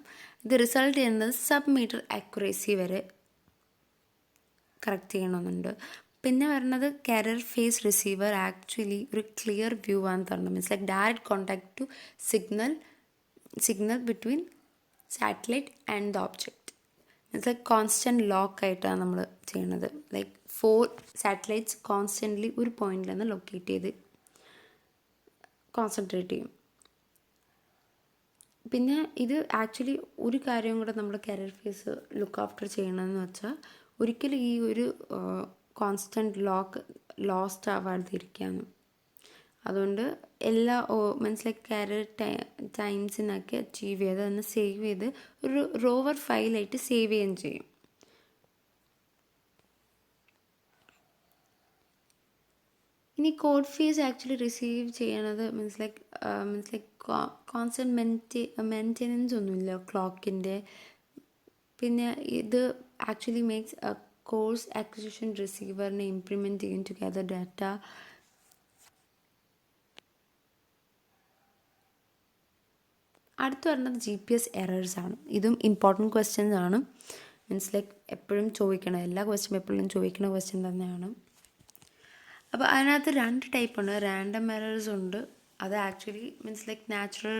ഇത് റിസൾട്ട് ചെയ്യുന്നത് സബ്-മീറ്റർ അക്യുറസി വരെ കറക്റ്റ് ചെയ്യണമെന്നുണ്ട്. പിന്നെ വരുന്നത് കാരിയർ ഫേസ് റിസീവർ ആക്ച്വലി ഒരു ക്ലിയർ വ്യൂ ആണ് തരണം. Means like direct contact to signal between satellite and the object. Means like constant lock ആയിട്ടാണ് നമ്മൾ ചെയ്യണത്. ലൈക്ക് 4 സാറ്റലൈറ്റ്സ് കോൺസ്റ്റൻ്റ്ലി ഒരു പോയിന്റിൽ നിന്ന് ലൊക്കേറ്റ് ചെയ്ത് കോൺസെൻട്രേറ്റ് ചെയ്യും. പിന്നെ ഇത് ആക്ച്വലി ഒരു കാര്യം കൂടെ നമ്മൾ കാരിയർ ഫേസ് ലുക്ക് ആഫ്റ്റർ ചെയ്യണമെന്ന് വെച്ചാൽ ഒരിക്കലും ഈ ഒരു കോൺസ്റ്റൻറ്റ് ലോക്ക് ലോസ്റ്റ് ആവാതിരിക്കാന്ന്. അതുകൊണ്ട് എല്ലാ മീൻസ് ലൈക്ക് കാരിയർ ടൈംസിനൊക്കെ അച്ചീവ് ചെയ്ത് അതിനെ സേവ് ചെയ്ത് ഒരു റോവർ ഫയലായിട്ട് സേവ് ചെയ്യുകയും ചെയ്യും. ഇനി കോഡ് ഫേസ് ആക്ച്വലി റിസീവ് ചെയ്യണത് മീൻസ് ലൈക്ക് കോൺസ്റ്റൻറ്റ് മെയിൻ്റെനൻസ് ഒന്നുമില്ല ക്ലോക്കിൻ്റെ. പിന്നെ ഇത് ആക്ച്വലി മേക്സ് കോഴ്സ് അക്വിസിഷൻ റിസീവറിനെ ഇംപ്ലിമെൻറ്റ് ചെയ്യും ടുഗദർ ഡാറ്റ. അടുത്ത് വരുന്നത് GPS എറേഴ്സ് ആണ്. ഇതും ഇമ്പോർട്ടൻറ്റ് ക്വസ്റ്റ്യൻസ് ആണ്. മീൻസ് ലൈക്ക് എപ്പോഴും ചോദിക്കണം, എല്ലാ ക്വസ്റ്റ്യൻ പേപ്പറിലും ചോദിക്കുന്ന ക്വസ്റ്റ്യൻ തന്നെയാണ്. അപ്പോൾ അതിനകത്ത് 2 ടൈപ്പ് ഉണ്ട്. റാൻഡം എറേഴ്സ് ഉണ്ട്, അത് actually means like natural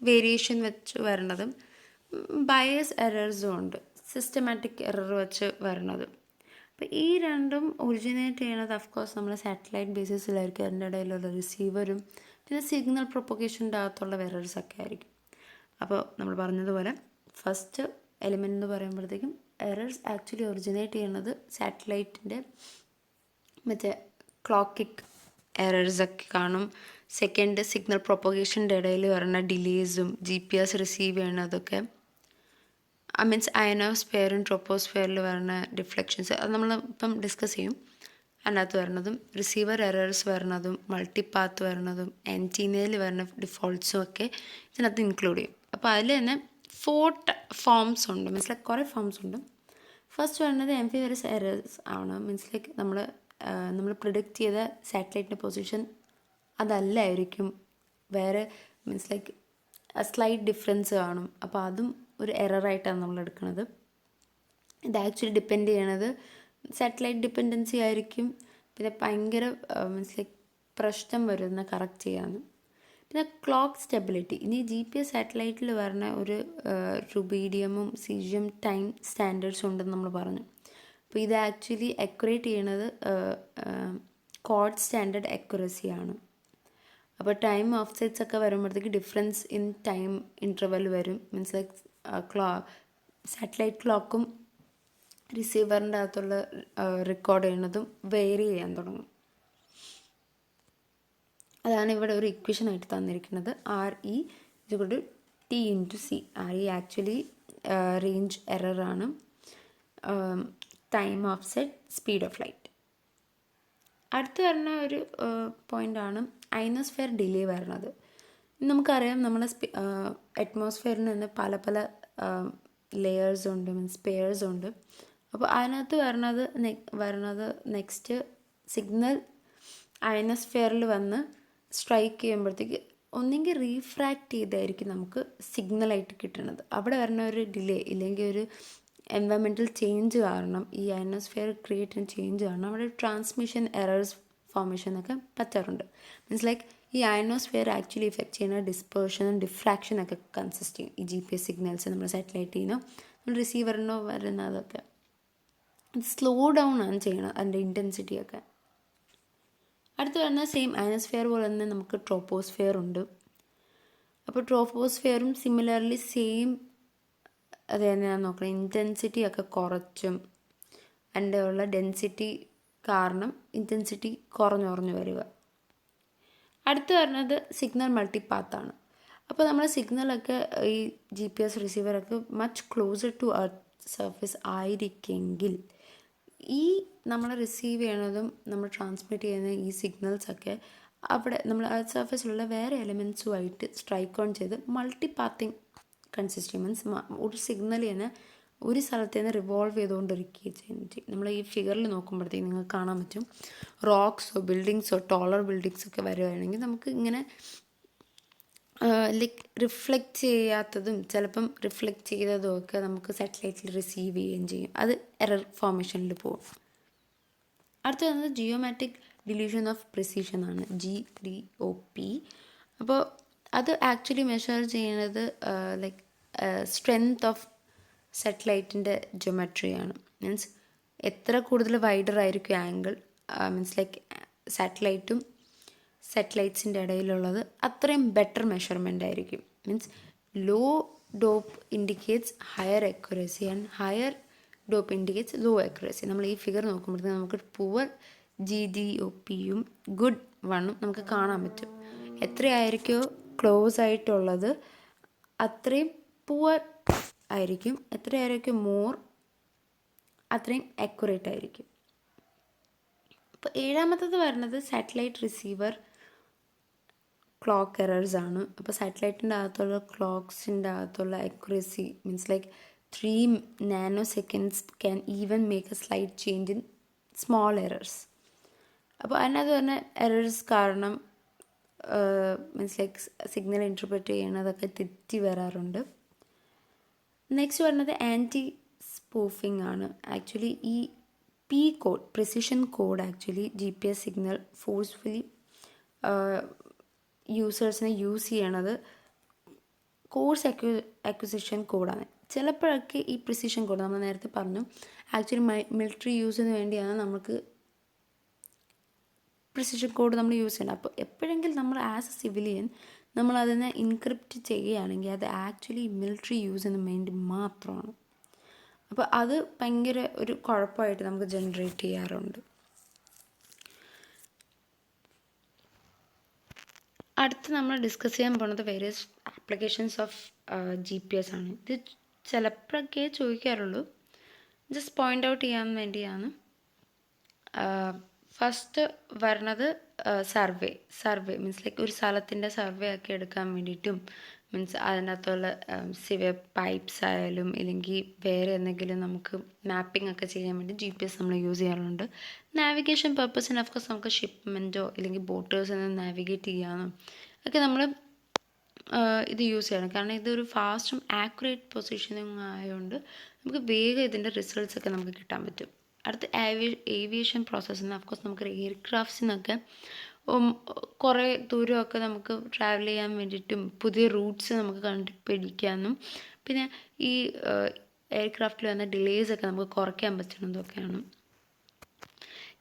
variation വെച്ച് വരണതും, ബയസ് എറേഴ്സും ഉണ്ട്, സിസ്റ്റമാറ്റിക് എറർ വെച്ച് വരണതും. അപ്പോൾ ഈ രണ്ടും ഒറിജിനേറ്റ് ചെയ്യണത് അഫ്കോഴ്സ് നമ്മൾ സാറ്റലൈറ്റ് ബേസിസിലായിരിക്കും. അതിൻ്റെ ഇടയിലുള്ള റിസീവറും പിന്നെ സിഗ്നൽ പ്രൊപ്പഗേഷൻ്റെ അകത്തുള്ള എറേഴ്സൊക്കെ ആയിരിക്കും. അപ്പോൾ നമ്മൾ പറഞ്ഞതുപോലെ ഫസ്റ്റ് എലിമെൻ്റ് എന്ന് പറയുമ്പോഴത്തേക്കും എറേഴ്സ് ആക്ച്വലി ഒറിജിനേറ്റ് ചെയ്യണത് സാറ്റലൈറ്റിൻ്റെ മറ്റേ ക്ലോക്കിക് എറേഴ്സൊക്കെ കാണും. സെക്കൻഡ് സിഗ്നൽ പ്രൊപ്പഗേഷൻ്റെ ഇടയിൽ വരുന്ന ഡിലേസും GPS റിസീവ് ചെയ്യണതൊക്കെ, മീൻസ് അയനോസ്ഫിയറും ട്രോപ്പോസ്ഫിയറിൽ വരുന്ന ഡിഫ്ലക്ഷൻസ്, അത് നമ്മൾ ഇപ്പം ഡിസ്കസ് ചെയ്യും. അതിനകത്ത് വരുന്നതും റിസീവർ എറേഴ്സ് വരുന്നതും മൾട്ടിപാത്ത് വരുന്നതും ആൻറ്റീനയിൽ വരുന്ന ഡിഫോൾട്ട്സും ഒക്കെ ഇതിനകത്ത് ഇൻക്ലൂഡ് ചെയ്യും. അപ്പോൾ അതിൽ തന്നെ 4 ഫോംസ് ഉണ്ട്, മീൻസ് ലൈക്ക് കുറേ ഫോംസ് ഉണ്ട്. ഫസ്റ്റ് വരുന്നത് ആംഫിവേറിയസ് എറേഴ്സ് ആണ്. മീൻസ് ലൈക്ക് നമ്മൾ പ്രിഡിക്റ്റ് ചെയ്ത സാറ്റലൈറ്റിൻ്റെ പൊസിഷൻ അതല്ലായിരിക്കും, വേറെ മീൻസ് ലൈക്ക് സ്ലൈറ്റ് ഡിഫറൻസ് കാണും. അപ്പോൾ അതും ഒരു എററായിട്ടാണ് നമ്മൾ എടുക്കുന്നത്. ഇത് ആക്ച്വലി ഡിപ്പെൻഡ് ചെയ്യണത് സാറ്റലൈറ്റ് ഡിപ്പെൻഡൻസി ആയിരിക്കും. പിന്നെ ഭയങ്കര മീൻസ് ലൈക്ക് പ്രശ്നം വരുന്ന കറക്റ്റ് ചെയ്യാനും. പിന്നെ ക്ലോക്ക് സ്റ്റെബിലിറ്റി, ഇനി GPS സാറ്റലൈറ്റിൽ വരുന്ന ഒരു റുബീഡിയമും സീജിയം ടൈം സ്റ്റാൻഡേർഡ്സും ഉണ്ടെന്ന് നമ്മൾ പറഞ്ഞു. അപ്പോൾ ഇത് ആക്ച്വലി അക്യുറേറ്റ് ചെയ്യണത് കോഡ് സ്റ്റാൻഡേർഡ് അക്യുറസി ആണ്. അപ്പോൾ ടൈം ഓഫ് സെറ്റ്സ് ഒക്കെ വരുമ്പോഴത്തേക്ക് ഡിഫറൻസ് ഇൻ ടൈം ഇൻ്റർവെൽ വരും. മീൻസ് ലൈക്ക് സാറ്റലൈറ്റ് ക്ലോക്കും റിസീവറിൻ്റെ അകത്തുള്ള റെക്കോർഡ് ചെയ്യുന്നതും വേരി ചെയ്യാൻ തുടങ്ങും. അതാണ് ഇവിടെ ഒരു ഇക്വേഷൻ ആയിട്ട് തന്നിരിക്കുന്നത്. RE = T/C. RE actually range എററാണ്, time offset, speed of light. അടുത്ത് വരുന്ന ഒരു പോയിൻ്റാണ് അയനോസ്ഫിയർ ഡിലേ വരുന്നത്. നമുക്കറിയാം നമ്മളെ അറ്റ്മോസ്ഫിയറിന് തന്നെ പല പല ലെയേഴ്സ് ഉണ്ട്, മീൻസ് പെയേഴ്സ് ഉണ്ട്. അപ്പോൾ അതിനകത്ത് വരുന്നത് നെക്സ്റ്റ് സിഗ്നൽ അയനോസ്ഫിയറിൽ വന്ന് സ്ട്രൈക്ക് ചെയ്യുമ്പോഴത്തേക്ക് ഒന്നെങ്കിൽ റീഫ്രാക്റ്റ് ചെയ്തായിരിക്കും നമുക്ക് സിഗ്നലായിട്ട് കിട്ടുന്നത്. അവിടെ വരുന്ന ഒരു ഡിലേ ഇല്ലെങ്കിൽ ഒരു എൻവയൺമെൻറ്റൽ ചേഞ്ച് കാരണം, ഈ അയനോസ്ഫിയർ ക്രിയേറ്റ് ചെയ്യുന്ന ചേഞ്ച് കാരണം അവിടെ ട്രാൻസ്മിഷൻ എറേഴ്സ് ഫോർമേഷൻ ഒക്കെ പറ്റാറുണ്ട്. മീൻസ് ലൈക്ക് ഈ അയനോസ്ഫിയർ ആക്ച്വലി ഇഫക്റ്റ് ചെയ്യുന്ന ഡിസ്പേർഷനും ഡിഫ്രാക്ഷനൊക്കെ കൺസിസ്റ്റ് ചെയ്യും. ഈ GPS സിഗ്നൽസ് നമ്മൾ സാറ്റലൈറ്റിൽ നിന്നോ നമ്മൾ റിസീവറിനോ വരുന്നതൊക്കെ സ്ലോ ഡൗൺ ആണ് ചെയ്യണത്, അതിൻ്റെ ഇൻറ്റൻസിറ്റിയൊക്കെ. അടുത്ത് വരുന്ന സെയിം അയനോസ്ഫിയർ പോലെ തന്നെ നമുക്ക് ട്രോപ്പോസ്ഫിയർ ഉണ്ട്. അപ്പോൾ ട്രോപ്പോസ്ഫിയറും സിമിലർലി സെയിം അത് തന്നെയാണ് നോക്കണം. ഇൻറ്റൻസിറ്റി ഒക്കെ കുറച്ചും അതിൻ്റെ ഉള്ള ഡെൻസിറ്റി കാരണം ഇൻറ്റൻസിറ്റി കുറഞ്ഞു വരിക. അടുത്ത് വരുന്നത് സിഗ്നൽ മൾട്ടിപാത്താണ്. അപ്പോൾ നമ്മൾ സിഗ്നലൊക്കെ ഈ GPS റിസീവറൊക്കെ much closer to earth surface ആയിരിക്കെങ്കിൽ ഈ നമ്മൾ റിസീവ് ചെയ്യണതും നമ്മൾ ട്രാൻസ്മിറ്റ് ചെയ്യുന്ന ഈ സിഗ്നൽസൊക്കെ അവിടെ നമ്മൾ എർത്ത് സർഫേസിലുള്ള വേറെ എലിമെൻസുമായിട്ട് സ്ട്രൈക്ക് ഓൺ ചെയ്ത് മൾട്ടിപാത്തിങ് കൺസിസ്റ്റ് മീൻസ് ഒരു സിഗ്നൽ തന്നെ ഒരു സ്ഥലത്ത് നിന്ന് റിവോൾവ് ചെയ്തുകൊണ്ടിരിക്കുകയും ചെയ്യും. നമ്മൾ ഈ ഫിഗറിൽ നോക്കുമ്പോഴത്തേക്ക് നിങ്ങൾക്ക് കാണാൻ പറ്റും റോക്സോ ബിൽഡിങ്സോ ടോളർ ബിൽഡിങ്സൊക്കെ വരുവാണെങ്കിൽ നമുക്ക് ഇങ്ങനെ ലൈക്ക് റിഫ്ലക്റ്റ് ചെയ്യാത്തതും ചിലപ്പം റിഫ്ലക്റ്റ് ചെയ്തതും ഒക്കെ നമുക്ക് സാറ്റലൈറ്റിൽ റിസീവ് ചെയ്യുകയും ചെയ്യും. അത് എറർ ഫോർമേഷനിൽ പോകും. അടുത്ത് വന്നത് ജിയോമാറ്റിക് ഡിലൂഷൻ ഓഫ് പ്രിസിഷൻ ആണ്, GDOP. അപ്പോൾ അത് ആക്ച്വലി മെഷർ ചെയ്യുന്നത് ലൈക്ക് സ്ട്രെങ്ത് ഓഫ് സാറ്റലൈറ്റിൻ്റെ ജോമെട്രിയാണ്. മീൻസ് എത്ര കൂടുതൽ വൈഡർ ആയിരിക്കും ആംഗിൾ, മീൻസ് ലൈക്ക് സാറ്റലൈറ്റ്സിൻ്റെ ഇടയിലുള്ളത് അത്രയും ബെറ്റർ മെഷർമെൻ്റ് ആയിരിക്കും. Means low DOP indicates higher accuracy and higher DOP indicates low accuracy. നമ്മൾ ഈ ഫിഗർ നോക്കുമ്പോഴത്തേക്ക് നമുക്ക് പുവർ GDOPയും ഗുഡ് വണ്ണും നമുക്ക് കാണാൻ പറ്റും. എത്രയായിരിക്കോ ക്ലോസ് ആയിട്ടുള്ളത് അത്രയും പുവർ ആയിരിക്കും, എത്രയായിരിക്കും മോർ അത്രയും അക്യുറേറ്റ് ആയിരിക്കും. അപ്പോൾ ഏഴാമത്തത് വരുന്നത് സാറ്റലൈറ്റ് റിസീവർ ക്ലോക്ക് എറേഴ്സ് ആണ്. അപ്പോൾ സാറ്റലൈറ്റിൻ്റെ അകത്തുള്ള ക്ലോക്സിൻ്റെ അകത്തുള്ള accuracy means like 3 nanoseconds can even make a slight change in small errors. അപ്പോൾ അതിനകത്ത് പറഞ്ഞ എറേഴ്സ് കാരണം മീൻസ് ലൈക്ക് സിഗ്നൽ ഇൻറ്റർപ്രറ്റ് ചെയ്യണതൊക്കെ തെറ്റി വരാറുണ്ട്. നെക്സ്റ്റ് വരുന്നത് ആൻറ്റി സ്പൂഫിംഗ് ആണ്. ആക്ച്വലി ഈ code, precision code actually GPS signal forcefully യൂസേഴ്സിനെ യൂസ് ചെയ്യണത് കോഴ്സ് അക്വിസിഷൻ കോഡാണ്. ചിലപ്പോഴൊക്കെ ഈ പ്രിസിഷൻ കോഡ് നമ്മൾ നേരത്തെ പറഞ്ഞു ആക്ച്വലി മിലിറ്ററി യൂസിന് വേണ്ടിയാണ് നമുക്ക് പ്രിസിഷൻ കോഡ് നമ്മൾ യൂസ് ചെയ്യണം. അപ്പോൾ എപ്പോഴെങ്കിലും നമ്മൾ ആസ് എ സിവിലിയൻ നമ്മൾ അതിനെ ഇൻക്രിപ്റ്റ് ചെയ്യുകയാണെങ്കിൽ അത് ആക്ച്വലി മിലിറ്ററി യൂസിന് വേണ്ടി മാത്രമാണ്. അപ്പോൾ അത് ഭയങ്കര ഒരു കുഴപ്പമായിട്ട് നമുക്ക് ജനറേറ്റ് ചെയ്യാറുണ്ട്. അടുത്ത് നമ്മൾ ഡിസ്കസ് ചെയ്യാൻ പോകുന്നത് വേരിയസ് ആപ്ലിക്കേഷൻസ് ഓഫ് GPS ആണ്. ഇത് ചിലപ്പോഴൊക്കെ ചോദിക്കാറുള്ളൂ, ജസ്റ്റ് പോയിൻ്റ് ഔട്ട് ചെയ്യാൻ വേണ്ടിയാണ്. ഫസ്റ്റ് വരണത് സർവേ മീൻസ് ലൈക്ക് ഒരു സ്ഥലത്തിൻ്റെ സർവേ ഒക്കെ എടുക്കാൻ വേണ്ടിയിട്ടും മീൻസ് അതിനകത്തുള്ള സിവിയർ പൈപ്പ്സ് ആയാലും ഇല്ലെങ്കിൽ വേറെ എന്തെങ്കിലും നമുക്ക് മാപ്പിംഗ് ഒക്കെ ചെയ്യാൻ വേണ്ടി GPS നമ്മൾ യൂസ് ചെയ്യാറുണ്ട്. നാവിഗേഷൻ പർപ്പസിന് ഓഫ്കോഴ്സ് നമുക്ക് ഷിപ്മെൻറ്റോ ഇല്ലെങ്കിൽ ബോട്ടേഴ്സിനെ നാവിഗേറ്റ് ചെയ്യാനും ഒക്കെ നമ്മൾ ഇത് യൂസ് ചെയ്യണം. കാരണം ഇതൊരു ഫാസ്റ്റും ആക്യുറേറ്റ് പൊസിഷനിങ് ആയതുകൊണ്ട് നമുക്ക് വേഗം ഇതിൻ്റെ റിസൾട്ട്സ് ഒക്കെ നമുക്ക് കിട്ടാൻ പറ്റും. അടുത്ത് ഏവിയേഷൻ പ്രോസസ്സിന് ഓഫ്കോഴ്സ് നമുക്ക് എയർക്രാഫ്റ്റ്സിനൊക്കെ കുറേ ദൂരമൊക്കെ നമുക്ക് ട്രാവൽ ചെയ്യാൻ വേണ്ടിയിട്ടും പുതിയ റൂട്ട്സ് നമുക്ക് കണ്ടുപിടിക്കാനും പിന്നെ ഈ എയർക്രാഫ്റ്റിൽ വന്ന ഡിലേസൊക്കെ നമുക്ക് കുറയ്ക്കാൻ പറ്റുന്നതൊക്കെയാണ്.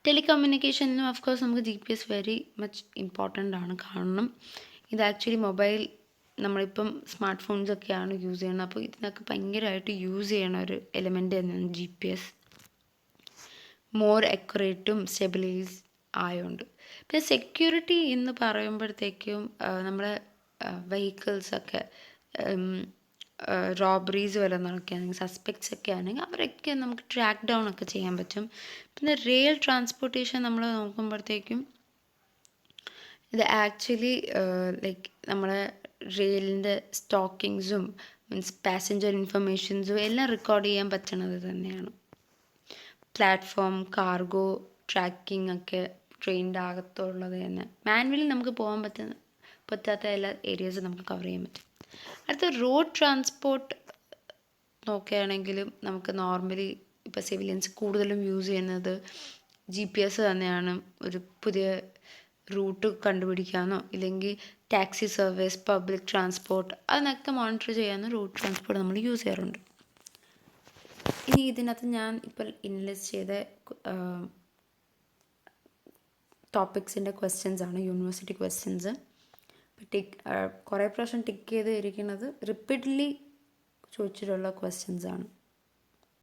ടെലികമ്മ്യൂണിക്കേഷനിലും ഓഫ്കോഴ്സ് നമുക്ക് GPS വെരി മച്ച് ഇമ്പോർട്ടൻ്റ് ആണ്. കാരണം ഇത് ആക്ച്വലി മൊബൈൽ നമ്മളിപ്പം സ്മാർട്ട് ഫോൺസൊക്കെയാണ് യൂസ് ചെയ്യുന്നത്. അപ്പോൾ ഇതിനൊക്കെ ഭയങ്കരമായിട്ട് യൂസ് ചെയ്യണ ഒരു എലിമെൻ്റ് തന്നെയാണ് GPS. മോർ അക്യുറേറ്റും സ്റ്റെബിലൈസ് ആയതുകൊണ്ട്. പിന്നെ സെക്യൂരിറ്റി എന്ന് പറയുമ്പോഴത്തേക്കും നമ്മുടെ വെഹിക്കിൾസൊക്കെ റോബറീസ് വല്ല നടക്കുകയാണെങ്കിൽ സസ്പെക്ട്സ് ഒക്കെ ആണെങ്കിൽ അവരൊക്കെ നമുക്ക് ട്രാക്ക് ഡൗൺ ഒക്കെ ചെയ്യാൻ പറ്റും. പിന്നെ റെയിൽ ട്രാൻസ്പോർട്ടേഷൻ നമ്മൾ നോക്കുമ്പോഴത്തേക്കും ഇത് ആക്ച്വലി ലൈക്ക് നമ്മളെ റെയിലിൻ്റെ സ്റ്റോക്കിങ്സും മീൻസ് പാസഞ്ചർ ഇൻഫർമേഷൻസും എല്ലാം റെക്കോർഡ് ചെയ്യാൻ പറ്റണത് തന്നെയാണ്. പ്ലാറ്റ്ഫോം കാർഗോ ട്രാക്കിംഗ് ഒക്കെ ട്രെയിനിൻ്റെ അകത്തുള്ളത് തന്നെ മാനുവലി നമുക്ക് പോകാൻ പറ്റാത്ത എല്ലാ ഏരിയാസും നമുക്ക് കവർ ചെയ്യാൻ പറ്റും. അടുത്ത റോഡ് ട്രാൻസ്പോർട്ട് നോക്കുകയാണെങ്കിലും നമുക്ക് നോർമലി ഇപ്പോൾ സിവിലിയൻസ് കൂടുതലും യൂസ് ചെയ്യുന്നത് GPS തന്നെയാണ്. ഒരു പുതിയ റൂട്ട് കണ്ടുപിടിക്കാനോ ഇല്ലെങ്കിൽ ടാക്സി സർവീസ് പബ്ലിക് ട്രാൻസ്പോർട്ട് അതിനൊക്കെ മോണിറ്റർ ചെയ്യാനോ റോഡ് ട്രാൻസ്പോർട്ട് നമ്മൾ യൂസ് ചെയ്യാറുണ്ട്. ഇനി ഇതിനകത്ത് ഞാൻ ഇപ്പോൾ ഇൻലിസ്റ്റ് ചെയ്ത ടോപ്പിക്സിൻ്റെ ക്വസ്റ്റ്യൻസാണ് യൂണിവേഴ്സിറ്റി ക്വസ്റ്റ്യൻസ്. കുറേ പ്രാവശ്യം ടിക്ക് ചെയ്ത് ഇരിക്കുന്നത് റിപ്പീറ്റ്ലി ചോദിച്ചിട്ടുള്ള ക്വസ്റ്റ്യൻസാണ്.